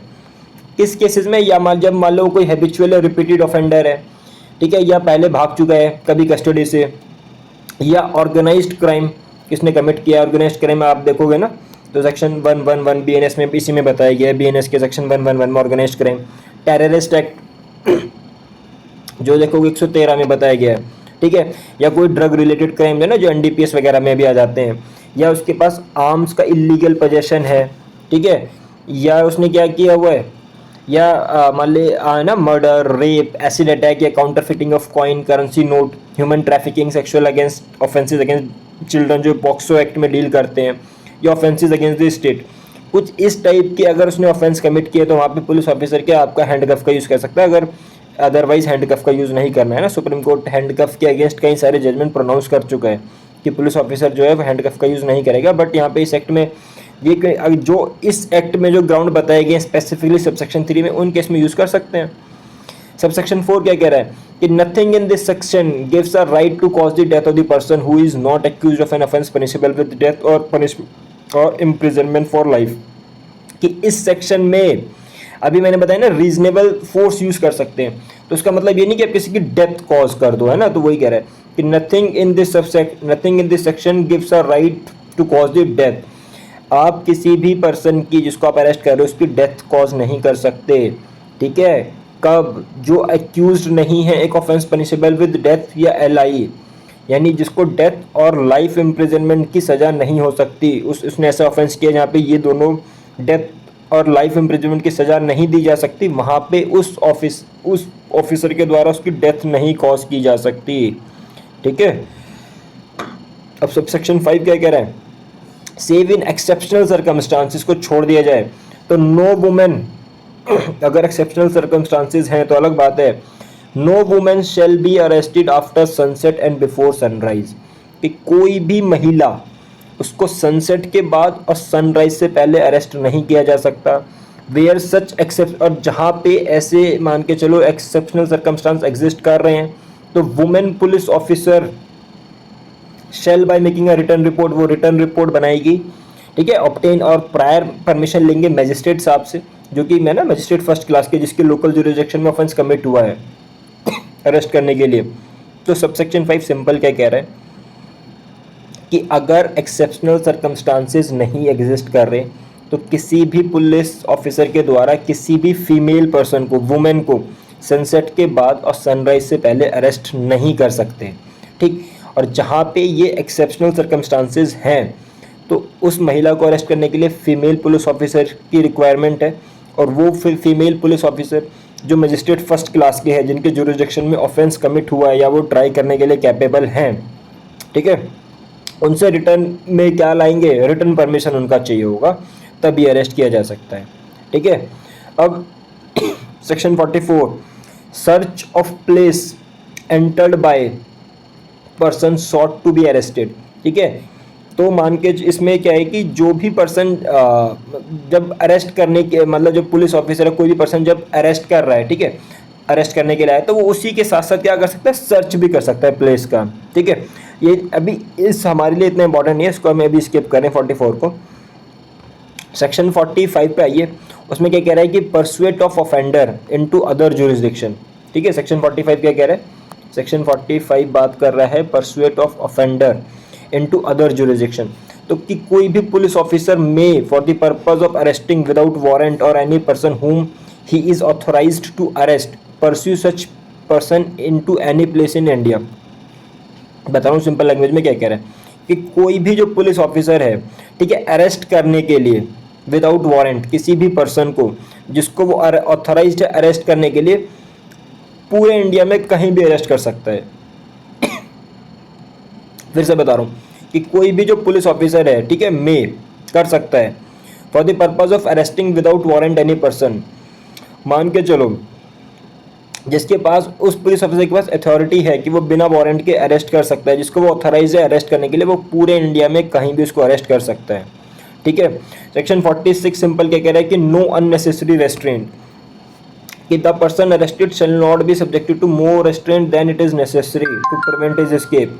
किस केसेस में, या जब मान लो कोई हैबिचुअल या रिपीटेड ऑफेंडर है, ठीक है, या पहले भाग चुका है कभी कस्टडी से, या ऑर्गेनाइज्ड क्राइम किसने कमिट किया, ऑर्गेनाइज्ड क्राइम आप देखोगे ना तो सेक्शन 111 बीएनएस में इसी में बताया गया है, बीएनएस के सेक्शन 111 में ऑर्गेनाइज्ड क्राइम। टेररिस्ट एक्ट जो देखोगे 113 में बताया गया है, ठीक है, या कोई ड्रग रिलेटेड क्राइम है ना जो एनडीपीएस वगैरह में भी आ जाते हैं, या उसके पास आर्म्स का इलीगल पोजेशन है, ठीक है, या उसने क्या किया हुआ है, या मान ले ना मर्डर, रेप, एसिड अटैक, या counterfeiting of coin, currency note, human trafficking, sexual against offences against children जो पॉक्सो एक्ट में डील करते हैं, या ऑफेंसेस अगेंस्ट द स्टेट, कुछ इस टाइप के अगर उसने ऑफेंस कमिट किए तो वहाँ पे पुलिस ऑफिसर क्या आपका हैंडकफ का यूज़ कर सकता है, अगर अदरवाइज हैंडकफ का यूज़ नहीं करना है ना। सुप्रीम कोर्ट हैंडकफ के अगेंस्ट कई सारे जजमेंट प्रोनाउंस कर चुका है कि पुलिस ऑफिसर जो है वो हैंडकफ का यूज़ नहीं करेगा, बट यहाँ पे इस एक्ट में ये जो इस एक्ट में जो ग्राउंड बताए गए स्पेसिफिकली सबसेक्शन 3 में, उन केस में यूज़ कर सकते हैं। सबसेक्शन 4 क्या कह रहा है कि nothing in this section gives a right to cause the death of the person who is not accused of an offence punishable with death और पनिशमेंट और इम्प्रिजनमेंट फॉर लाइफ, कि इस सेक्शन में अभी मैंने बताया ना रीजनेबल फोर्स यूज कर सकते हैं, तो इसका मतलब ये नहीं कि आप किसी की डेथ कॉज कर दो, है ना, तो वही कह रहा है कि nothing in this section gives a right to cause the death, आप किसी भी पर्सन की जिसको आप अरेस्ट कर रहे हो उसकी डेथ कॉज नहीं कर सकते, ठीक है, कब, जो एक्यूज्ड नहीं है एक ऑफेंस पनिशेबल विद डेथ या एलआई, यानी जिसको डेथ और लाइफ इम्प्रिजनमेंट की सज़ा नहीं हो सकती, उसने ऐसा ऑफेंस किया जहाँ पे ये दोनों डेथ और लाइफ इम्प्रिजनमेंट की सज़ा नहीं दी जा सकती, वहाँ पे उस ऑफिसर के द्वारा उसकी डेथ नहीं कॉज की जा सकती, ठीक है। अब सब सेक्शन 5 क्या कह रहा है, सेव इन एक्सेप्शनल सर्कमस्टांसिस को छोड़ दिया जाए, तो नो वुमेन, अगर एक्सेप्शनल सर्कमस्टांसिस हैं तो अलग बात है, no women shall be arrested after sunset and before sunrise, कि कोई भी महिला उसको सनसेट के बाद और सनराइज से पहले अरेस्ट नहीं किया जा सकता, वेयर सच एक्सेप्ट, और जहाँ पे ऐसे मान के चलो एक्सेप्शनल सर्कमस्टांस एग्जिस्ट कर रहे हैं तो women police officer shall by making a return report, वो रिटर्न रिपोर्ट बनाएगी, ठीक है, ऑब्टेन और प्रायर परमिशन लेंगे मजिस्ट्रेट साहब से, जो कि मैं ना मजिस्ट्रेट फर्स्ट क्लास के जिसके लोकल जुरिसडिक्शन में ऑफेंस कमिट हुआ है अरेस्ट करने के लिए। तो सबसेक्शन 5 सिंपल क्या कह रहा है कि अगर एक्सेप्शनल सर्कमस्टांसेस नहीं एग्जिस्ट कर रहे तो किसी भी पुलिस ऑफिसर के द्वारा किसी भी फीमेल पर्सन को, वुमेन को सनसेट के बाद और सनराइज से पहले अरेस्ट नहीं कर सकते, ठीक। और जहाँ पे ये एक्सेप्शनल सर्कमस्टांसेस हैं तो उस महिला को अरेस्ट करने के लिए फीमेल पुलिस ऑफिसर की रिक्वायरमेंट है, और वो फिर फीमेल पुलिस ऑफिसर जो मजिस्ट्रेट फर्स्ट क्लास के हैं, जिनके जुरिसडिक्शन में ऑफेंस कमिट हुआ है या वो ट्राई करने के लिए कैपेबल हैं, ठीक है, उनसे रिटर्न में क्या लाएंगे, रिटर्न परमिशन उनका चाहिए होगा, तभी अरेस्ट किया जा सकता है, ठीक है। अब section 44 search of place entered by person sought to be arrested, ठीक है, तो मान के इसमें क्या है कि जो भी पर्सन जब अरेस्ट करने के मतलब जो पुलिस ऑफिसर है, कोई भी पर्सन जब अरेस्ट कर रहा है, ठीक है, अरेस्ट करने के लिए आए तो वो उसी के साथ साथ क्या कर सकता है, सर्च भी कर सकता है प्लेस का, ठीक है। ये अभी इस हमारे लिए इतना इंपॉर्टेंट नहीं है, इसको हम अभी स्किप करें 44 को। सेक्शन 45 पे आइए, उसमें क्या कह रहा है कि persuade of offender into other jurisdiction, ठीक है। सेक्शन 45 क्या कह रहा है, सेक्शन 45 बात कर रहा है pursuit of offender into other jurisdiction, तो कि कोई भी police officer may for the purpose of arresting without warrant और any person whom he is authorised to arrest pursue such person into any place in India. बता रहा हूँ simple language में क्या कह रहा है कि कोई भी जो पुलिस ऑफिसर है, ठीक है, अरेस्ट करने के लिए विदाउट वारंट किसी भी पर्सन को जिसको वो ऑथराइज्ड है अरेस्ट करने के लिए, पूरे इंडिया में कहीं भी अरेस्ट कर सकता है, फिर से बता रहा हूँ कि कोई भी जो पुलिस ऑफिसर है, ठीक है, मे कर सकता है for the purpose of arresting without warrant any person. मान के चलो जिसके पास, उस पुलिस ऑफिसर के पास अथॉरिटी है कि वो बिना वारंट के अरेस्ट कर सकता है, जिसको वो ऑथराइज है अरेस्ट करने के लिए, वो पूरे इंडिया में कहीं भी उसको अरेस्ट कर सकता है, ठीक है। सेक्शन 46 सिंपल क्या कह रहा है कि नो अननेसेसरी रेस्ट्रेंट, कि the person arrested shall not be subjected to more restraint than it is necessary to prevent his escape.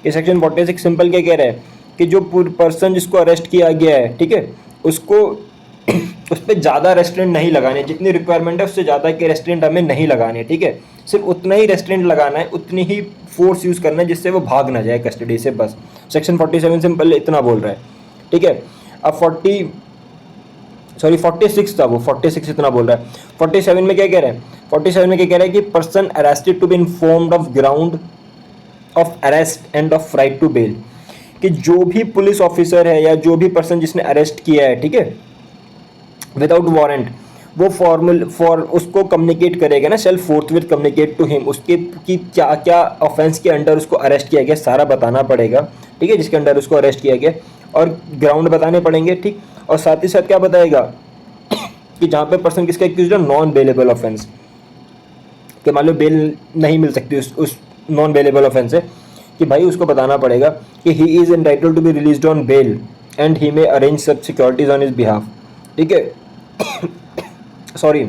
ये सेक्शन 46 सिंपल क्या कह रहा है कि जो पर्सन जिसको अरेस्ट किया गया है, ठीक है, उसको उस पर ज़्यादा रेस्ट्रेंट नहीं लगाने, जितनी रिक्वायरमेंट है उससे ज़्यादा के रेस्ट्रेंट हमें नहीं लगाने, ठीक है। सिर्फ उतना ही रेस्ट्रेंट लगाना है, उतनी ही फोर्स यूज़ करना है जिससे वो भाग ना जाए कस्टडी से, बस। सेक्शन 47 सिंपल इतना बोल रहा है, ठीक है। अब 46 था वो, 46 इतना बोल रहा है। 47 में क्या कह रहा है, 47 में क्या कह रहा है कि person arrested to be informed of ground of arrest and of right to bail, कि जो भी पुलिस ऑफिसर है या जो भी पर्सन जिसने अरेस्ट किया है, ठीक है, विदाउट वारंट, वो फॉर उसको कम्युनिकेट करेगा ना, shall forthwith communicate to him, उसके कि क्या क्या ऑफेंस के अंडर उसको अरेस्ट किया गया सारा बताना पड़ेगा, ठीक है, जिसके अंडर उसको अरेस्ट किया गया, और ग्राउंड बताने पड़ेंगे, ठीक। और साथ ही साथ क्या बताएगा कि जहाँ पे पर्सन किसका एक्यूज है, नॉन बेलेबल ऑफेंस, कि मान लो बेल नहीं मिल सकती उस नॉन बेलेबल ऑफेंस है, कि भाई उसको बताना पड़ेगा कि he is entitled to be released on bail and he may arrange सब सिक्योरिटीज ऑन हिज बिहाफ, ठीक है। सॉरी,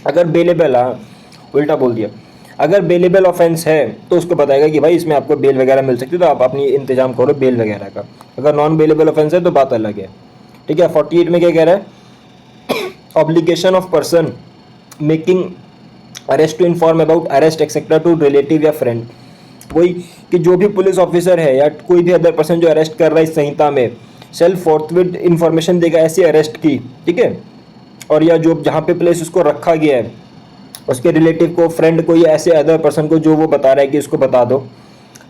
अगर बेलेबल, हाँ उल्टा बोल दिया, अगर बेलेबल ऑफेंस है तो उसको बताएगा कि भाई इसमें आपको बेल वगैरह मिल सकती है, तो आप अपनी इंतजाम करो बेल वगैरह का। अगर नॉन बेलेबल ऑफेंस है तो बात अलग है, ठीक है। 48 में क्या कह रहा है, obligation of person making arrest to inform about arrest etcetera to relative या फ्रेंड, वही कि जो भी पुलिस ऑफिसर है या कोई भी अदर पर्सन जो अरेस्ट कर रहा है इस संहिता में, सेल्फ फोर्थविथ इन्फॉर्मेशन देगा ऐसी अरेस्ट की, ठीक है, और या जो जहाँ पे प्लेस उसको रखा गया है उसके रिलेटिव को, फ्रेंड को, या ऐसे अदर पर्सन को जो वो बता रहा है कि उसको बता दो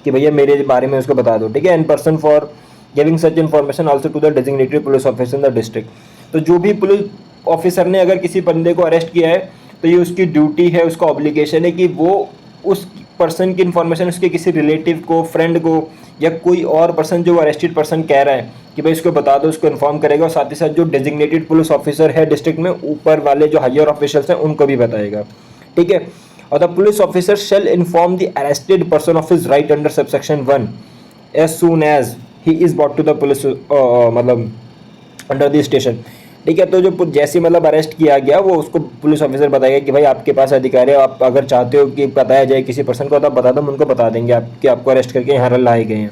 कि भैया मेरे बारे में उसको बता दो, ठीक है। And person for giving such information also to the designated police officer in the district, तो जो भी पुलिस ऑफिसर ने अगर किसी बंदे को अरेस्ट किया है तो ये उसकी ड्यूटी है, उसका ऑब्लिगेशन है कि वो उस पर्सन की इन्फॉर्मेशन उसके किसी रिलेटिव को, फ्रेंड को, या कोई और पर्सन जो अरेस्टेड पर्सन कह रहा है कि भाई इसको बता दो, उसको इन्फॉर्म करेगा, और साथ ही साथ जो डेजिग्नेटेड पुलिस ऑफिसर है डिस्ट्रिक्ट में, ऊपर वाले जो हायर ऑफिशियल्स हैं उनको भी बताएगा, ठीक है। और the police officer shall inform the arrested person of his right under subsection 1 as soon as he is brought to the police, मतलब अंडर द स्टेशन, ठीक है। तो जो जैसे मतलब अरेस्ट किया गया वो उसको पुलिस ऑफिसर बताएगा कि भाई आपके पास अधिकार है, आप अगर चाहते हो कि बताया जाए किसी पर्सन को तो आप बता दो, हम उनको बता देंगे आप कि आपको अरेस्ट करके यहाँ लाए गए हैं।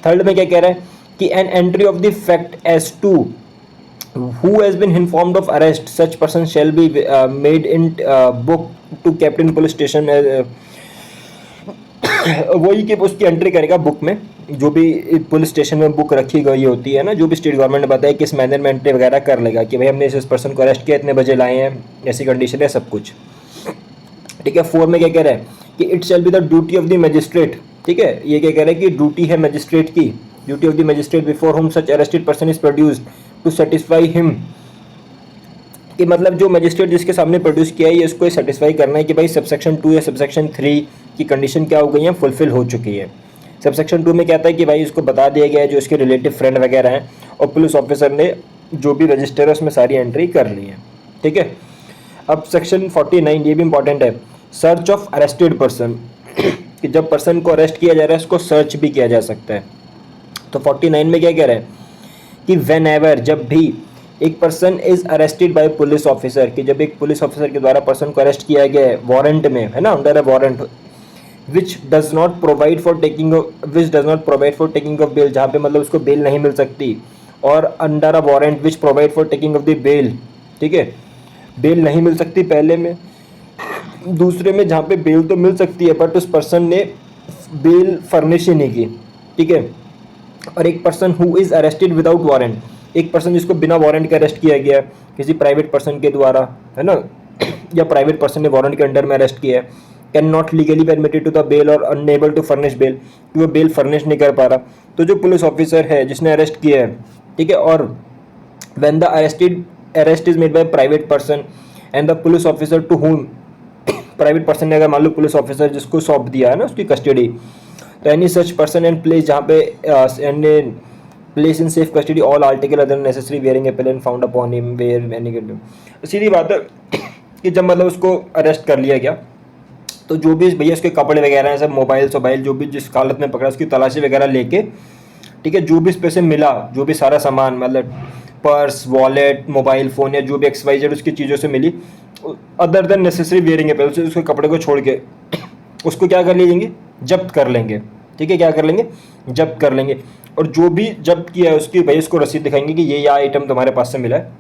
थर्ड में क्या कह रहा है कि an entry of the fact as to who has been informed of arrest such person shall be made in book to kept in police station वही कि उसकी एंट्री करेगा बुक में, जो भी पुलिस स्टेशन में बुक रखी गई होती है ना, जो भी स्टेट गवर्नमेंट ने बताया किस मैनर में एंट्री वगैरह कर लेगा कि भाई हमने इस पर्सन को अरेस्ट किया, इतने बजे लाए हैं, ऐसी कंडीशन है सब कुछ, ठीक है। 4 में क्या कह रहा है कि it shall be the duty of the magistrate, ठीक है, ये क्या कह रहा है कि ड्यूटी है मजिस्ट्रेट की, duty of the magistrate before whom such arrested person is produced to satisfy him, कि मतलब जो मजिस्ट्रेट जिसके सामने प्रोड्यूस किया है ये उसको सेटिस्फाई करना है कि भाई सबसेक्शन 2 या सबसेक्शन 3 की कंडीशन क्या हो गई है, फुलफिल हो चुकी है। सबसेक्शन 2 में कहता है कि भाई उसको बता दिया गया है जो उसके रिलेटिव फ्रेंड वगैरह हैं, और पुलिस ऑफिसर ने जो भी रजिस्टर है उसमें सारी एंट्री कर ली है, ठीक है। अब सेक्शन 49 ये भी इंपॉर्टेंट है, सर्च ऑफ अरेस्टेड पर्सन, कि जब पर्सन को अरेस्ट किया जा रहा है उसको सर्च भी किया जा सकता है। तो 49 में क्या कह रहा है कि वेन एवर, जब भी एक person is arrested by police officer, कि जब एक पुलिस ऑफिसर के द्वारा पर्सन को अरेस्ट किया गया है वारंट में, है ना, under a warrant, which does not provide for taking of bail, जहाँ पे मतलब उसको बेल नहीं मिल सकती, और under a warrant which provide for taking of the bail, ठीक है, बेल नहीं मिल सकती पहले में, दूसरे में जहाँ पे बेल तो मिल सकती है बट उस पर्सन ने बेल फर्निश ही नहीं की, ठीक है। और एक person who is arrested without warrant, एक पर्सन जिसको बिना वारंट के अरेस्ट किया गया किसी प्राइवेट पर्सन के द्वारा, है ना, या प्राइवेट पर्सन ने वारंट के अंडर में अरेस्ट किया है, can not legally permitted to the bail और अनएबल टू फर्निश बेल, कि वो बेल फर्निश नहीं कर पा रहा, तो जो पुलिस ऑफिसर है जिसने अरेस्ट किया है, ठीक है, और when the arrest is made by private person and the police officer to whom, private person ने अगर मान लो पुलिस ऑफिसर जिसको सौंप दिया है ना उसकी कस्टडी, तो any such person and place जहाँ पे and place in safe custody all article other necessary wearing apparel found upon him where any. सीधी बात है कि जब मतलब उसको अरेस्ट कर लिया गया तो जो भी भैया उसके कपड़े वगैरह हैं सब, मोबाइल सोबाइल जो भी जिस हालत में पकड़ा उसकी तलाशी वगैरह लेके, ठीक है, जो भी इस पे से मिला, जो भी सारा सामान मतलब पर्स वॉलेट मोबाइल फ़ोन या जो भी XYZ उसकी चीज़ों से मिली other than necessary wearing appellant, उसके कपड़े को छोड़ के उसको क्या कर लेंगे, जब्त कर लेंगे। ठीक है, क्या कर लेंगे, जब्त कर लेंगे। और जो भी जब्त किया है उसकी भाई उसको रसीद दिखाएंगे कि ये आइटम तुम्हारे पास से मिला है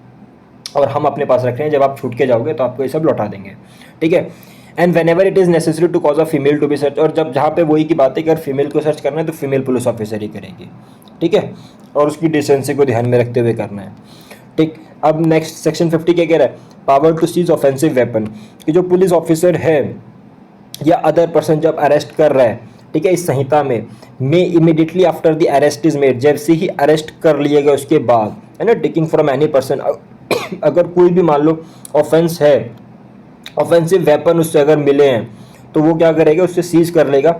और हम अपने पास रख रहे हैं, जब आप छूट के जाओगे तो आपको ये सब लौटा देंगे। ठीक है, and whenever it is necessary to cause a female to be search, और जब जहाँ पे वही की बात है कि अगर फीमेल को सर्च करना है तो फीमेल पुलिस ऑफिसर ही करेगी। ठीक है, और उसकी डिसेंसी को ध्यान में रखते हुए करना है। ठीक, अब नेक्स्ट सेक्शन 50 क्या कह रहा है, power to seize offensive weapon, कि जो पुलिस ऑफिसर है या अदर पर्सन जब अरेस्ट कर रहा है, ठीक है, इस संहिता में immediately after the arrest is made, जब से ही अरेस्ट कर लिया गया उसके बाद, है ना, टेकिंग फ्रॉम एनी पर्सन, अगर कोई भी मान लो ऑफेंस है, ऑफेंसिव वेपन उससे अगर मिले हैं तो वो क्या करेगा, उससे सीज कर लेगा।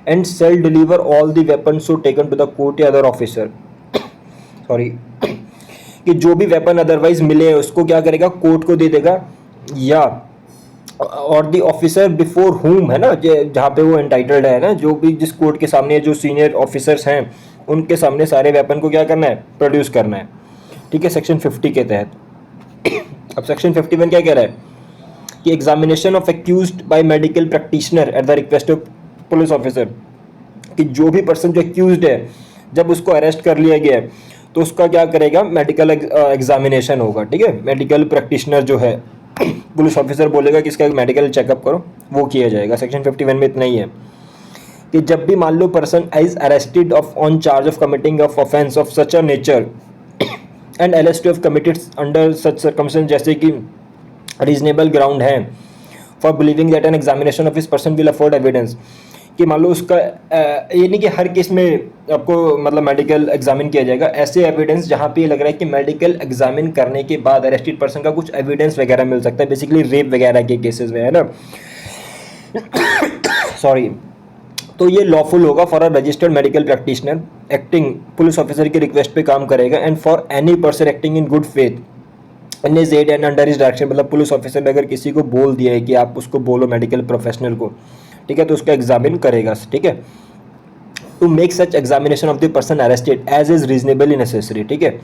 And shall deliver all the weapon so taken to the court या अदर ऑफिसर, सॉरी, कि जो भी वेपन अदरवाइज मिले हैं उसको क्या करेगा, कोर्ट को दे देगा, या और द ऑफिसर बिफोर हुम, है ना, जहाँ पे वो एंटाइटल्ड है ना, जो भी जिस कोर्ट के सामने जो सीनियर ऑफिसर्स हैं उनके सामने सारे वेपन को क्या करना है, प्रोड्यूस करना है। ठीक है, सेक्शन 50 के तहत। अब सेक्शन 51 क्या कह रहा है कि examination of accused by medical practitioner at the request of police officer, कि जो भी पर्सन जो एक्यूज्ड है जब उसको अरेस्ट कर लिया गया है तो उसका क्या करेगा, मेडिकल एग्जामिनेशन होगा। ठीक है, मेडिकल प्रैक्टिशनर जो है पुलिस ऑफिसर बोलेगा कि इसका मेडिकल चेकअप करो, वो किया जाएगा। सेक्शन 51 में इतना ही है कि जब भी मान लो person is arrested of on charge of committing of offence of such a nature and alleged of committed under such circumstance, जैसे कि रीजनेबल ग्राउंड है for believing that an examination of this person will afford evidence, कि मान लो उसका ये नहीं कि हर case में आपको मतलब मेडिकल एग्जामिन किया जाएगा, ऐसे एविडेंस जहाँ पे ये लग रहा है कि मेडिकल एग्जामिन करने के बाद अरेस्टेड पर्सन का कुछ एविडेंस वगैरह मिल सकता है, बेसिकली रेप वगैरह के केसेस में, है ना, सॉरी, तो ये लॉफुल होगा for a registered medical practitioner acting, police officer की रिक्वेस्ट पे काम करेगा, and for any person acting in good faith in his aid and under his direction, मतलब पुलिस ऑफिसर ने अगर किसी को बोल दिया है कि आप उसको बोलो मेडिकल प्रोफेशनल को, ठीक है, तो उसका एग्जामिन करेगा। ठीक है, to make such examination of the person arrested as is reasonably necessary. ठीक है,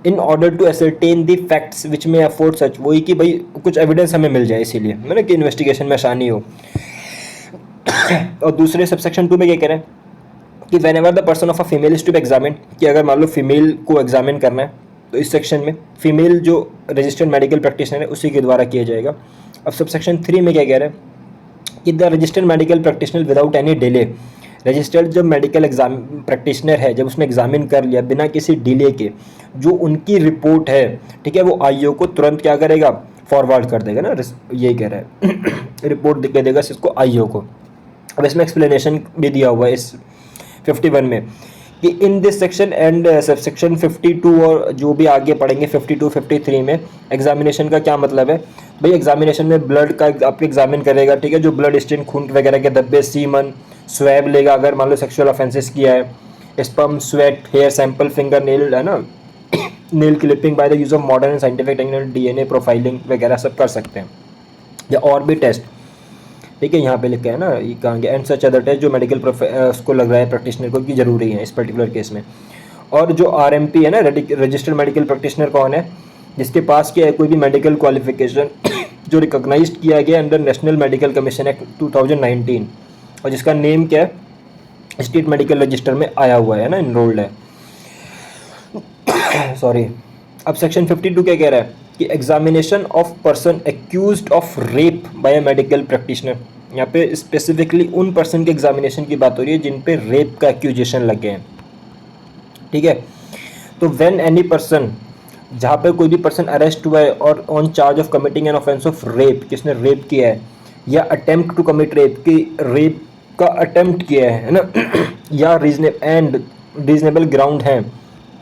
in order to ascertain the facts which may afford सच, वही कि भाई कुछ एविडेंस हमें मिल जाए, इसीलिए मैंने कि इन्वेस्टिगेशन में आसानी हो। और दूसरे सबसेक्शन 2 में क्या कह रहे हैं कि whenever the person of a female is to be examine, कि अगर मान लो फीमेल को एग्जामिन करना है तो इस सेक्शन में फीमेल जो रजिस्टर्ड मेडिकल प्रैक्टिशनर है उसी के द्वारा किया जाएगा। अब सबसेक्शन 3 में क्या कह रहे हैं कि the registered medical practitioner without any delay, registered जब मेडिकल एग्जाम प्रैक्टिशनर है जब उसने एग्जामिन कर लिया बिना किसी डिले के, जो उनकी रिपोर्ट है, ठीक है, वो आईओ को तुरंत क्या करेगा, फॉरवर्ड कर देगा ना, ये कह रहा है रिपोर्ट दिखा देगा इसको आईओ को। अब इसमें एक्सप्लेनेशन भी दिया हुआ है इस 51 में कि इन दिस सेक्शन एंड सबसेक्शन 52 और जो भी आगे पढ़ेंगे 52 53 में एग्जामिनेशन का क्या मतलब है। भाई एग्जामिनेशन में ब्लड का आपके एग्जामिन करेगा, ठीक है, जो ब्लड स्टेन खून वगैरह के धब्बे, सीमन, स्वैब लेगा अगर मान लो सेक्सुअल ऑफेंसेस किया है, sperm, sweat, hair sample, finger nail, है ना, nail clipping by the use of modern and scientific technology, DNA profiling वगैरह सब कर सकते हैं, या और भी टेस्ट, ठीक है, यहाँ पे लिखा है ना, ये कहाँ गया, एंड सच अदर टेस्ट जो मेडिकल उसको लग रहा है प्रैक्टिशनर को कि जरूरी है इस पर्टिकुलर केस में। और जो आरएमपी है ना, रजिस्टर्ड मेडिकल प्रैक्टिशनर कौन है, जिसके पास क्या है कोई भी मेडिकल क्वालिफिकेशन जो रिकॉग्नाइज्ड किया गया under national medical commission act 2019 और जिसका नेम क्या है स्टेट मेडिकल रजिस्टर में आया हुआ है ना, इनरोल्ड है, सॉरी। अब सेक्शन 52 क्या कह रहा है कि examination of person accused of rape by a medical practitioner, यहाँ पे स्पेसिफिकली उन पर्सन के एग्जामिनेशन की बात हो रही है जिन पे रेप का एक्यूजेशन लगे हैं, ठीक है। तो व्हेन एनी पर्सन, जहाँ पे कोई भी पर्सन अरेस्ट हुआ है और on charge of committing an offence of rape, किसने रेप किया है या अटेम्प्ट टू कमिट रेप, की रेप का अटेम्प्ट किया है ना, या रीजनेबल ग्राउंड है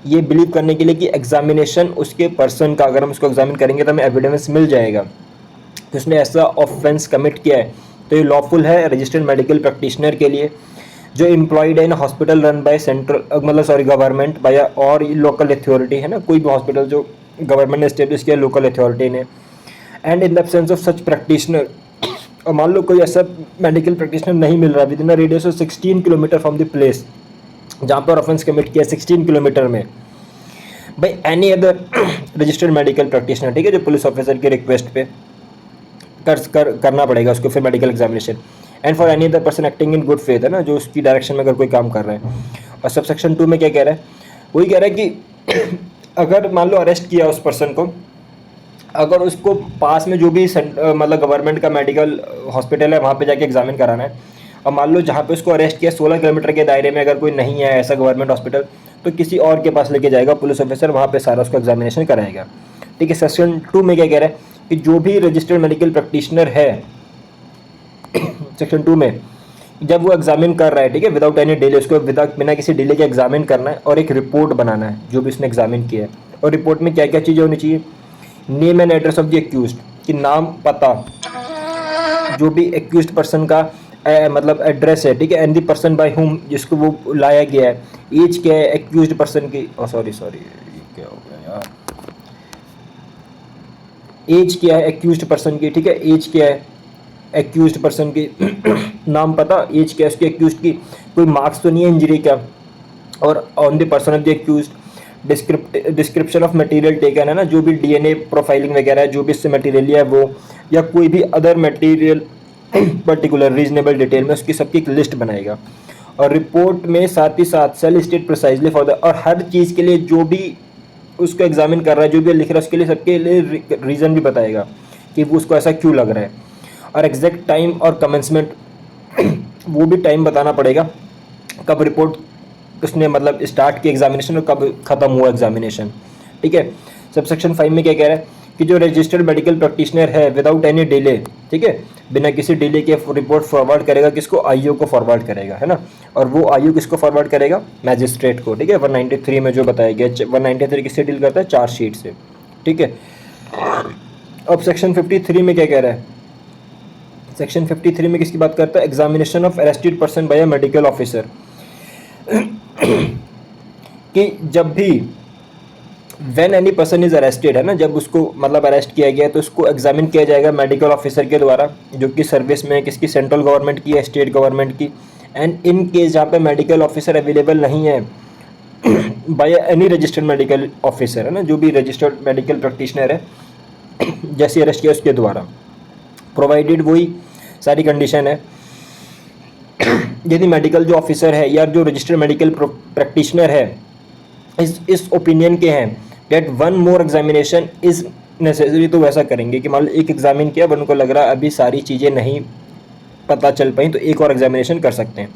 ये बिलीव करने के लिए कि एग्जामिनेशन उसके पर्सन का, अगर हम उसको एग्जामिन करेंगे तो हमें एविडेंस मिल जाएगा कि उसने ऐसा ऑफेंस कमिट किया है, तो ये लॉफुल है रजिस्टर्ड मेडिकल प्रैक्टिशनर के लिए जो एम्प्लॉयड है in hospital run by central मतलब सॉरी गवर्नमेंट बाय और लोकल अथॉरिटी है ना, कोई भी हॉस्पिटल जो गवर्नमेंट ने एस्टेब्लिश किया लोकल अथॉरिटी ने, and in the absence of such practitioner, और मान लो कोई ऐसा मेडिकल प्रैक्टिशनर नहीं मिल रहा with in radius of 16 kilometre from the place जहाँ पर ऑफेंस कमिट किया 16 किलोमीटर में by any other registered medical practitioner, ठीक है, जो पुलिस ऑफिसर की रिक्वेस्ट पे करना पड़ेगा उसको फिर medical examination, and for any other person acting in good faith है ना, जो उसकी डायरेक्शन में अगर कोई काम कर रहा है। और सब सेक्शन 2 में क्या कह रहा है, वही कह रहा है कि अगर मान लो अरेस्ट किया उस पर्सन को, अगर उसको पास में जो भी मतलब गवर्नमेंट का मेडिकल हॉस्पिटल है वहाँ पे जाके एग्जामिन कराना है, और मान लो जहाँ पे उसको अरेस्ट किया 16 किलोमीटर के दायरे में अगर कोई नहीं है ऐसा गवर्नमेंट हॉस्पिटल, तो किसी और के पास लेके जाएगा पुलिस ऑफिसर, वहाँ पे सारा उसको एग्जामिनेशन कराएगा। ठीक है, सेक्शन 2 में क्या कह रहा है कि जो भी रजिस्टर्ड मेडिकल प्रैक्टिशनर है सेक्शन 2 में जब वो एग्जामिन कर रहा है, ठीक है, विदाउट एनी डिले, उसको बिना किसी डिले के एग्जामिन करना है और एक रिपोर्ट बनाना है जो भी उसने एग्जामिन किया है। और रिपोर्ट में क्या क्या चीज़ें होनी चाहिए, name and address of the accused, कि नाम पता जो भी एक्यूज्ड पर्सन का मतलब एड्रेस है, ठीक है, and the person by whom जिसको वो लाया गया है, एज क्या है एक्यूज्ड पर्सन की, सॉरी क्या हो गया यार, एज क्या है एक्यूज्ड पर्सन की, ठीक है, एज क्या है एक्यूज्ड पर्सन की नाम पता, एज क्या है उसकी एक्यूज्ड की, कोई मार्क्स तो नहीं है इंजरी का, और on the person of the accused description of material taken है ना, जो भी डीएनए प्रोफाइलिंग वगैरह है जो भी इससे मटेरियल है वो, या कोई भी other material particular reasonable detail में उसकी सबकी एक लिस्ट बनाएगा। और रिपोर्ट में साथ ही साथ shall state precisely for the, और हर चीज़ के लिए जो भी उसको एग्जामिन कर रहा है जो भी लिख रहा है उसके लिए सबके लिए रीज़न भी बताएगा कि वो उसको ऐसा क्यों लग रहा है, और एग्जैक्ट टाइम और कमेंसमेंट वो भी टाइम बताना पड़ेगा कब रिपोर्ट उसने मतलब स्टार्ट की एग्जामिनेशन और कब ख़त्म हुआ एग्जामिनेशन। ठीक है, सब सेक्शन 5 में क्या कह रहा है कि जो रजिस्टर्ड मेडिकल प्रैक्टिशनर है विदाउट एनी डिले, ठीक है, बिना किसी डिले के रिपोर्ट फॉरवर्ड करेगा किसको, आईओ को फॉरवर्ड करेगा, है ना, और वो आईओ किसको फॉरवर्ड करेगा, मैजिस्ट्रेट को। ठीक है, 193 में जो बताया गया, 193 किससे डील करता है, चार्जशीट से। ठीक है, अब सेक्शन 53 में क्या कह रहा है, सेक्शन 53 में किसकी बात करता है, examination of arrested person by a medical officer, कि जब भी when any person is arrested है ना, जब उसको मतलब अरेस्ट किया गया तो उसको एग्जामिन किया जाएगा मेडिकल ऑफिसर के द्वारा जो कि सर्विस में किसकी, सेंट्रल गवर्नमेंट की या स्टेट गवर्नमेंट की। एंड इन केस जहाँ पे मेडिकल ऑफिसर अवेलेबल नहीं है by any registered medical officer है ना, जो भी रजिस्टर्ड मेडिकल प्रैक्टिशनर है जैसे अरेस्ट किया उसके द्वारा, प्रोवाइडेड वही सारी कंडीशन है यदि मेडिकल जो ऑफिसर है या जो रजिस्टर्ड मेडिकल प्रैक्टिशनर है इस ओपिनियन के हैं that one more examination is necessary, तो वैसा करेंगे कि मान लो एक एग्जामिन किया बन को लग रहा है अभी सारी चीज़ें नहीं पता चल पाई तो एक और एग्जामिनेशन कर सकते हैं।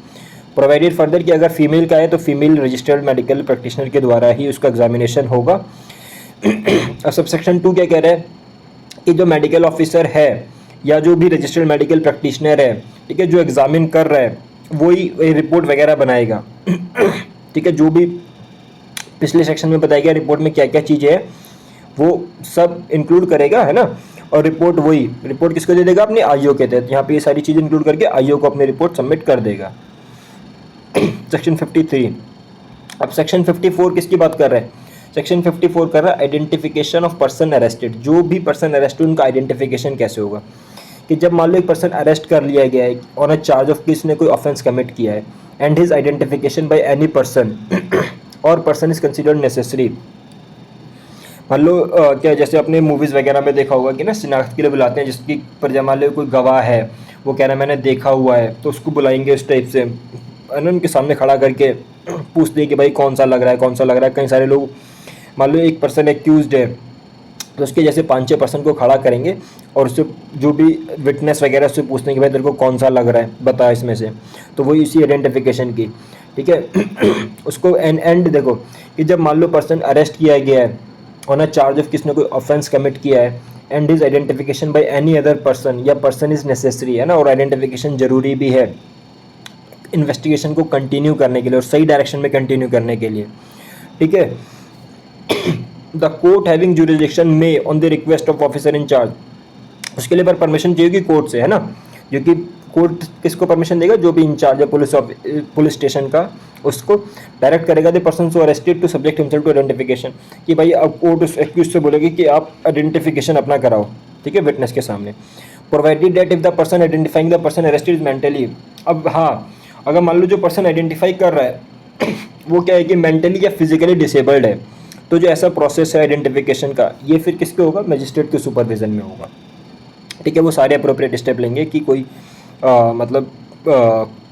प्रोवाइडेड फर्दर कि अगर फीमेल का है तो फीमेल रजिस्टर्ड मेडिकल प्रैक्टिशनर के द्वारा ही उसका एग्जामिनेशन होगा। अब सब सेक्शन 2 क्या कह रहा है कि जो मेडिकल ऑफिसर है या जो भी रजिस्टर्ड मेडिकल प्रैक्टिशनर है, ठीक है, जो एग्जामिन कर रहा है वही रिपोर्ट वगैरह बनाएगा। ठीक है, जो भी पिछले सेक्शन में बताया गया रिपोर्ट में क्या क्या चीज़ें हैं वो सब इंक्लूड करेगा, है ना, और रिपोर्ट वही रिपोर्ट किसको दे देगा, अपने आईओ के तहत, यहाँ पे ये सारी चीज़ें इंक्लूड करके आईओ को अपनी रिपोर्ट सबमिट कर देगा। सेक्शन 53। अब सेक्शन 54 किसकी बात कर रहा है, सेक्शन 54 कर रहा है आइडेंटिफिकेशन ऑफ पर्सन अरेस्टेड, जो भी पर्सन अरेस्टेड उनका आइडेंटिफिकेशन कैसे होगा, कि जब मान लो एक पर्सन अरेस्ट कर लिया गया है ऑन अ चार्ज ऑफ किसने कोई ऑफेंस कमिट किया है and his identification by any person और पर्सन इज कंसिडर्ड नेसेसरी। मान लो क्या जैसे अपने मूवीज़ वगैरह में देखा होगा कि ना शिनाख्त के लिए बुलाते हैं, जिसकी पर मान लो कोई गवाह है वो कह रहा है मैंने देखा हुआ है तो उसको बुलाएंगे इस टाइप से, उनके सामने खड़ा करके पूछते हैं कि भाई कौन सा लग रहा है कौन सा लग रहा है। कई सारे लोग मान लो एक पर्सन एक्यूज्ड है तो उसके जैसे 5-6 पर्सन को खड़ा करेंगे और उससे जो भी विटनेस वगैरह उससे पूछते हैं कि भाई तेरे को कौन सा लग रहा है बता इसमें से, तो वही इसी आइडेंटिफिकेशन की। ठीक है, उसको एंड देखो कि जब मान लो पर्सन अरेस्ट किया गया है ऑन अ चार्ज ऑफ किसने कोई ऑफेंस कमिट किया है and his identification by any other person या पर्सन इज नेसेसरी, है ना, और आइडेंटिफिकेशन जरूरी भी है इन्वेस्टिगेशन को कंटिन्यू करने के लिए और सही डायरेक्शन में कंटिन्यू करने के लिए। ठीक है, द कोर्ट हैविंग जुरिडिक्शन में on the request of officer in charge, उसके लिए पर परमिशन चाहिए कि कोर्ट से, है ना, जो कि कोर्ट किसको परमिशन देगा, जो भी इंचार्ज है पुलिस स्टेशन का, उसको डायरेक्ट करेगा the person so arrested to subject himself to identification, कि भाई अब कोर्ट उस एक्यूज से बोलेगी कि आप आइडेंटिफिकेशन अपना कराओ, ठीक है, विटनेस के सामने। Provided that if the person identifying the person arrested is mentally, अब हाँ, अगर मान लो जो पर्सन आइडेंटिफाई कर रहा है वो क्या है कि मेंटली या फिजिकली डिसेबल्ड है, तो जो ऐसा प्रोसेस है आइडेंटिफिकेशन का, ये फिर किसके होगा, मजिस्ट्रेट के सुपरविजन में होगा, ठीक है। वो सारे अप्रोप्रिएट स्टेप लेंगे कि कोई मतलब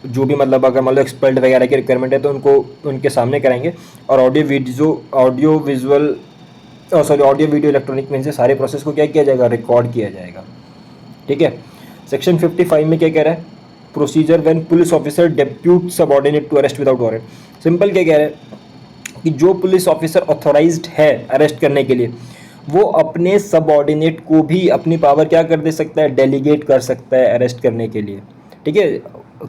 जो भी मतलब अगर मान लो एक्सपर्ट वगैरह की रिक्वायरमेंट है तो उनको उनके सामने कराएंगे, और ऑडियो वीडियो इलेक्ट्रॉनिक मीन से सारे प्रोसेस को क्या किया जाएगा, रिकॉर्ड किया जाएगा, ठीक है। सेक्शन 55 में क्या कह रहा है, procedure when police officer depute subordinate to arrest without warrant. Simple क्या कह रहा है कि जो पुलिस ऑफिसर ऑथोराइज्ड है अरेस्ट करने के लिए, वो अपने सबऑर्डिनेट को भी अपनी पावर क्या कर दे सकता है, डेलीगेट कर सकता है अरेस्ट करने के लिए, ठीक है।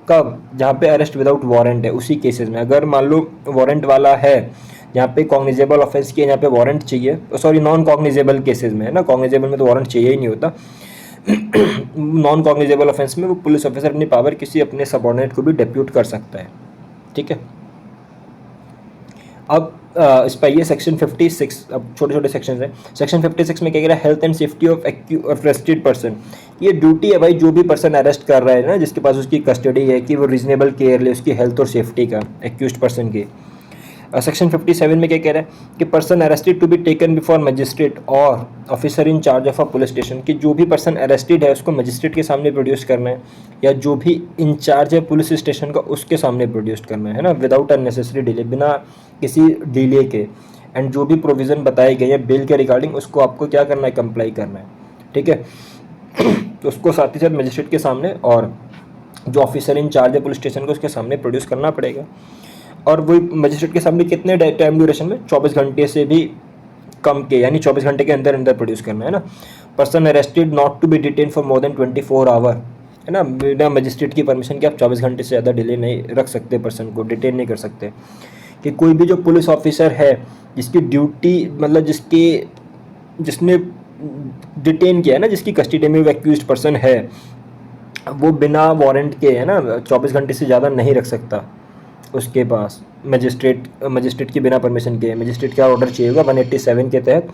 कब, जहाँ पे अरेस्ट विदाउट वारंट है, उसी केसेस में। अगर मान लो वारंट वाला है, यहाँ पे कॉग्निजेबल ऑफेंस की, यहाँ पे वारंट चाहिए, सॉरी नॉन कॉग्निजेबल केसेस में है ना, कॉग्निजेबल में तो वारंट चाहिए ही नहीं होता। नॉन कॉग्निजेबल ऑफेंस में वो पुलिस ऑफिसर अपनी पावर किसी अपने सबऑर्डिनेट को भी डेप्यूट कर सकता है, ठीक है। अब इस पर ये सेक्शन 56, अब छोटे छोटे सेक्शन हैं। सेक्शन 56 में क्या कह रहा है, health and safety of arrested person. ये ड्यूटी है भाई, जो भी पर्सन अरेस्ट कर रहा है ना, जिसके पास उसकी कस्टडी है, कि वो रीजनेबल केयर ले उसकी हेल्थ और सेफ्टी का, एक्यूज्ड पर्सन की। सेक्शन 57 में क्या कह रहा है कि person arrested to be taken before magistrate और officer in charge of a police station, कि जो भी पर्सन अरेस्टेड है उसको मजिस्ट्रेट के सामने प्रोड्यूस करना है, या जो भी इंचार्ज है पुलिस स्टेशन का उसके सामने प्रोड्यूस करना है ना, विदाउट अननेसेसरी डिले, बिना किसी डिले के। एंड जो भी प्रोविज़न बताए गए हैं बिल के रिगार्डिंग, उसको आपको क्या करना है, कंप्लाई करना है, ठीक है। तो उसको साथ ही साथ मजिस्ट्रेट के सामने और जो ऑफिसर इन चार्ज है पुलिस स्टेशन को उसके सामने प्रोड्यूस करना पड़ेगा। और वही मजिस्ट्रेट के सामने कितने टाइम ड्यूरेशन में, 24 घंटे से भी कम के, यानी 24 घंटे के अंदर अंदर प्रोड्यूस करना है ना। Person arrested not to be detain for more than 24 hour, है ना, बिना मजिस्ट्रेट की परमिशन के आप 24 घंटे से ज़्यादा डिले नहीं रख सकते, पर्सन को डिटेन नहीं कर सकते। कि कोई भी जो पुलिस ऑफिसर है जिसकी ड्यूटी मतलब जिसने डिटेन किया है ना, जिसकी कस्टडी में वो एक्यूज्ड पर्सन है, वो बिना वारंट के, है ना, 24 घंटे से ज़्यादा नहीं रख सकता उसके पास मजिस्ट्रेट की बिना परमिशन के। मजिस्ट्रेट का ऑर्डर चाहिए होगा 187 के तहत,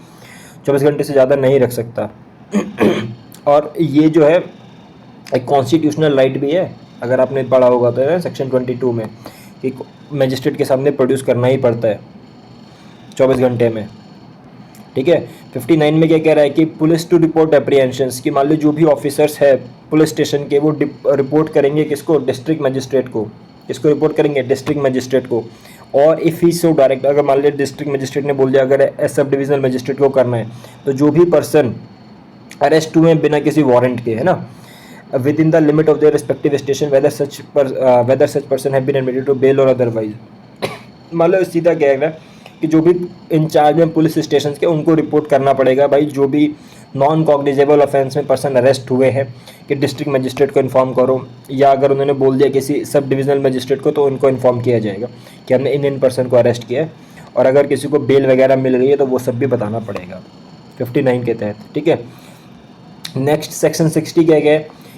24 घंटे से ज़्यादा नहीं रख सकता। और ये जो है एक कॉन्स्टिट्यूशनल राइट भी है, अगर आपने पढ़ा होगा तो है सेक्शन 22 में, कि मजिस्ट्रेट के सामने प्रोड्यूस करना ही पड़ता है 24 घंटे में, ठीक है। 59 में क्या कह रहा है कि पुलिस टू रिपोर्ट एप्रीहेंशंस, कि मान लो जो भी ऑफिसर्स है पुलिस स्टेशन के, वो रिपोर्ट करेंगे किसको, डिस्ट्रिक्ट मजिस्ट्रेट को। किसको रिपोर्ट करेंगे, डिस्ट्रिक्ट मजिस्ट्रेट को। और इफ़ ही सो डायरेक्ट, अगर मान लो डिस्ट्रिक्ट मजिस्ट्रेट ने बोल दिया अगर सब डिविजनल मजिस्ट्रेट को करना है, तो जो भी पर्सन अरेस्ट हुए बिना किसी वारंट के, है ना, within the limit of their respective station whether such person have been admitted to bail और अदरवाइज। मान लो सीधा क्या है कि जो भी इंचार्ज में पुलिस स्टेशन के, उनको रिपोर्ट करना पड़ेगा भाई, जो भी नॉन कॉग्निजेबल ऑफेंस में पर्सन अरेस्ट हुए हैं, कि डिस्ट्रिक्ट मजिस्ट्रेट को इन्फॉर्म करो, या अगर उन्होंने बोल दिया किसी सब डिविजनल मजिस्ट्रेट को, तो उनको इन्फॉर्म किया जाएगा कि हमने इन पर्सन को अरेस्ट किया है। और अगर किसी को बेल वगैरह मिल गई है तो वो सब भी बताना पड़ेगा 59 के तहत, ठीक है। नेक्स्ट सेक्शन 60 क्या है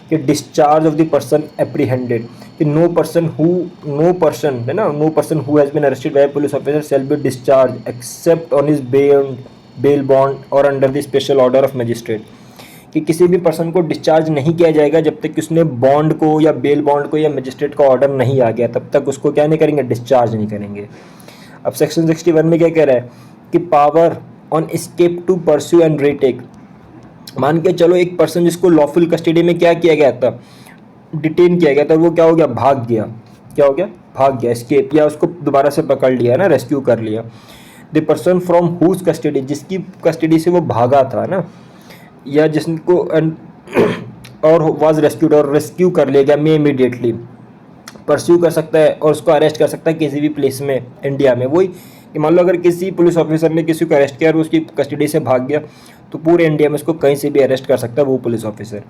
कि discharge of the person apprehended, कि नो पर्सन है ना, no person who has been arrested by police officer shall be discharge except on his bail bond और under the special order of magistrate, कि किसी भी पर्सन को discharge नहीं किया जाएगा जब तक कि उसने बॉन्ड को या बेल बॉन्ड को या मजिस्ट्रेट का ऑर्डर नहीं आ गया, तब तक उसको क्या नहीं करेंगे, डिस्चार्ज नहीं करेंगे। अब सेक्शन 61 में क्या कह रहा है कि power on escape to pursue and retake, मान के चलो एक पर्सन जिसको लॉफुल कस्टडी में क्या किया गया था, डिटेन किया गया था, वो क्या हो गया, भाग गया, क्या हो गया, भाग गया, एस्केप, या उसको दोबारा से पकड़ लिया ना, रेस्क्यू कर लिया। The person from whose custody, जिसकी कस्टडी से वो भागा था ना, या जिसको और वाज रेस्क्यूड और रेस्क्यू कर लिया गया, में इमीडिएटली परस्यू कर सकता है और उसको अरेस्ट कर सकता है किसी भी प्लेस में इंडिया में। वही कि मान लो अगर किसी पुलिस ऑफिसर ने किसी को अरेस्ट किया और उसकी कस्टडी से भाग गया, तो पूरे इंडिया में उसको कहीं से भी अरेस्ट कर सकता है वो पुलिस ऑफिसर,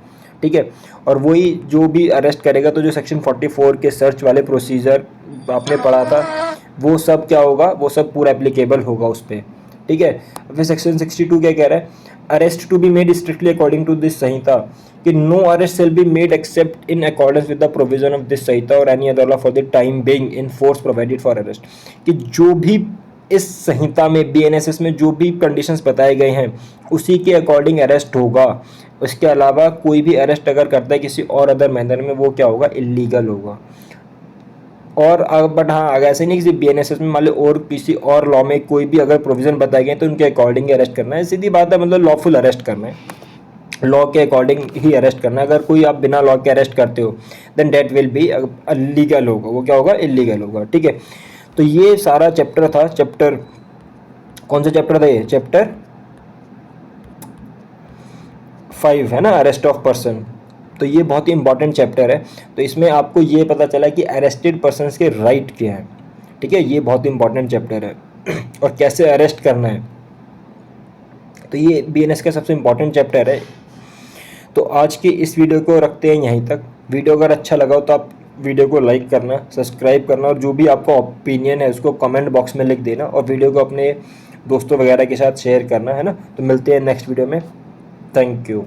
ठीक है। और वही जो भी अरेस्ट करेगा, तो जो सेक्शन 44 के सर्च वाले प्रोसीजर आपने पढ़ा था, वो सब क्या होगा, वो सब पूरा एप्लीकेबल होगा उस पर, ठीक है। फिर सेक्शन 62 क्या कह रहा है, arrest to be made strictly according to this Sanhita, कि no arrest shall be made except in accordance with the provision of this Sanhita और any other law for the time being in force provided for arrest, कि जो भी इस संहिता में BNSS में जो भी कंडीशंस बताए गए हैं उसी के अकॉर्डिंग अरेस्ट होगा। उसके अलावा कोई भी अरेस्ट अगर करता है किसी और अदर मैनर में, वो क्या होगा, इलीगल होगा। और बट हाँ, अगर ऐसे नहीं किसी बीएनएसएस में मान लो और किसी और लॉ में कोई भी अगर प्रोविजन बताए गए तो उनके अकॉर्डिंग अरेस्ट करना है, सीधी बात है, मतलब लॉफुल अरेस्ट करना है, लॉ के अकॉर्डिंग ही अरेस्ट करना है। अगर कोई आप बिना लॉ के अरेस्ट करते हो then that will be illegal होगा, वो क्या होगा, इलीगल होगा। ठीक है, तो ये सारा चैप्टर था। चैप्टर कौन सा चैप्टर था ये, चैप्टर 5 है ना, अरेस्ट ऑफ पर्सन। तो ये बहुत ही इंपॉर्टेंट चैप्टर है। तो इसमें आपको ये पता चला कि अरेस्टेड पर्सन्स के राइट क्या हैं। ठीक है, ये बहुत ही इंपॉर्टेंट चैप्टर है और कैसे अरेस्ट करना है, तो ये बीएनएस का सबसे इंपॉर्टेंट चैप्टर है। तो आज की इस वीडियो को रखते हैं यहीं तक। वीडियो अगर अच्छा लगा हो तो आप वीडियो को लाइक करना, सब्सक्राइब करना और जो भी आपका ओपिनियन है उसको कमेंट बॉक्स में लिख देना और वीडियो को अपने दोस्तों वगैरह के साथ शेयर करना, है ना। तो मिलते हैं नेक्स्ट वीडियो में। Thank you.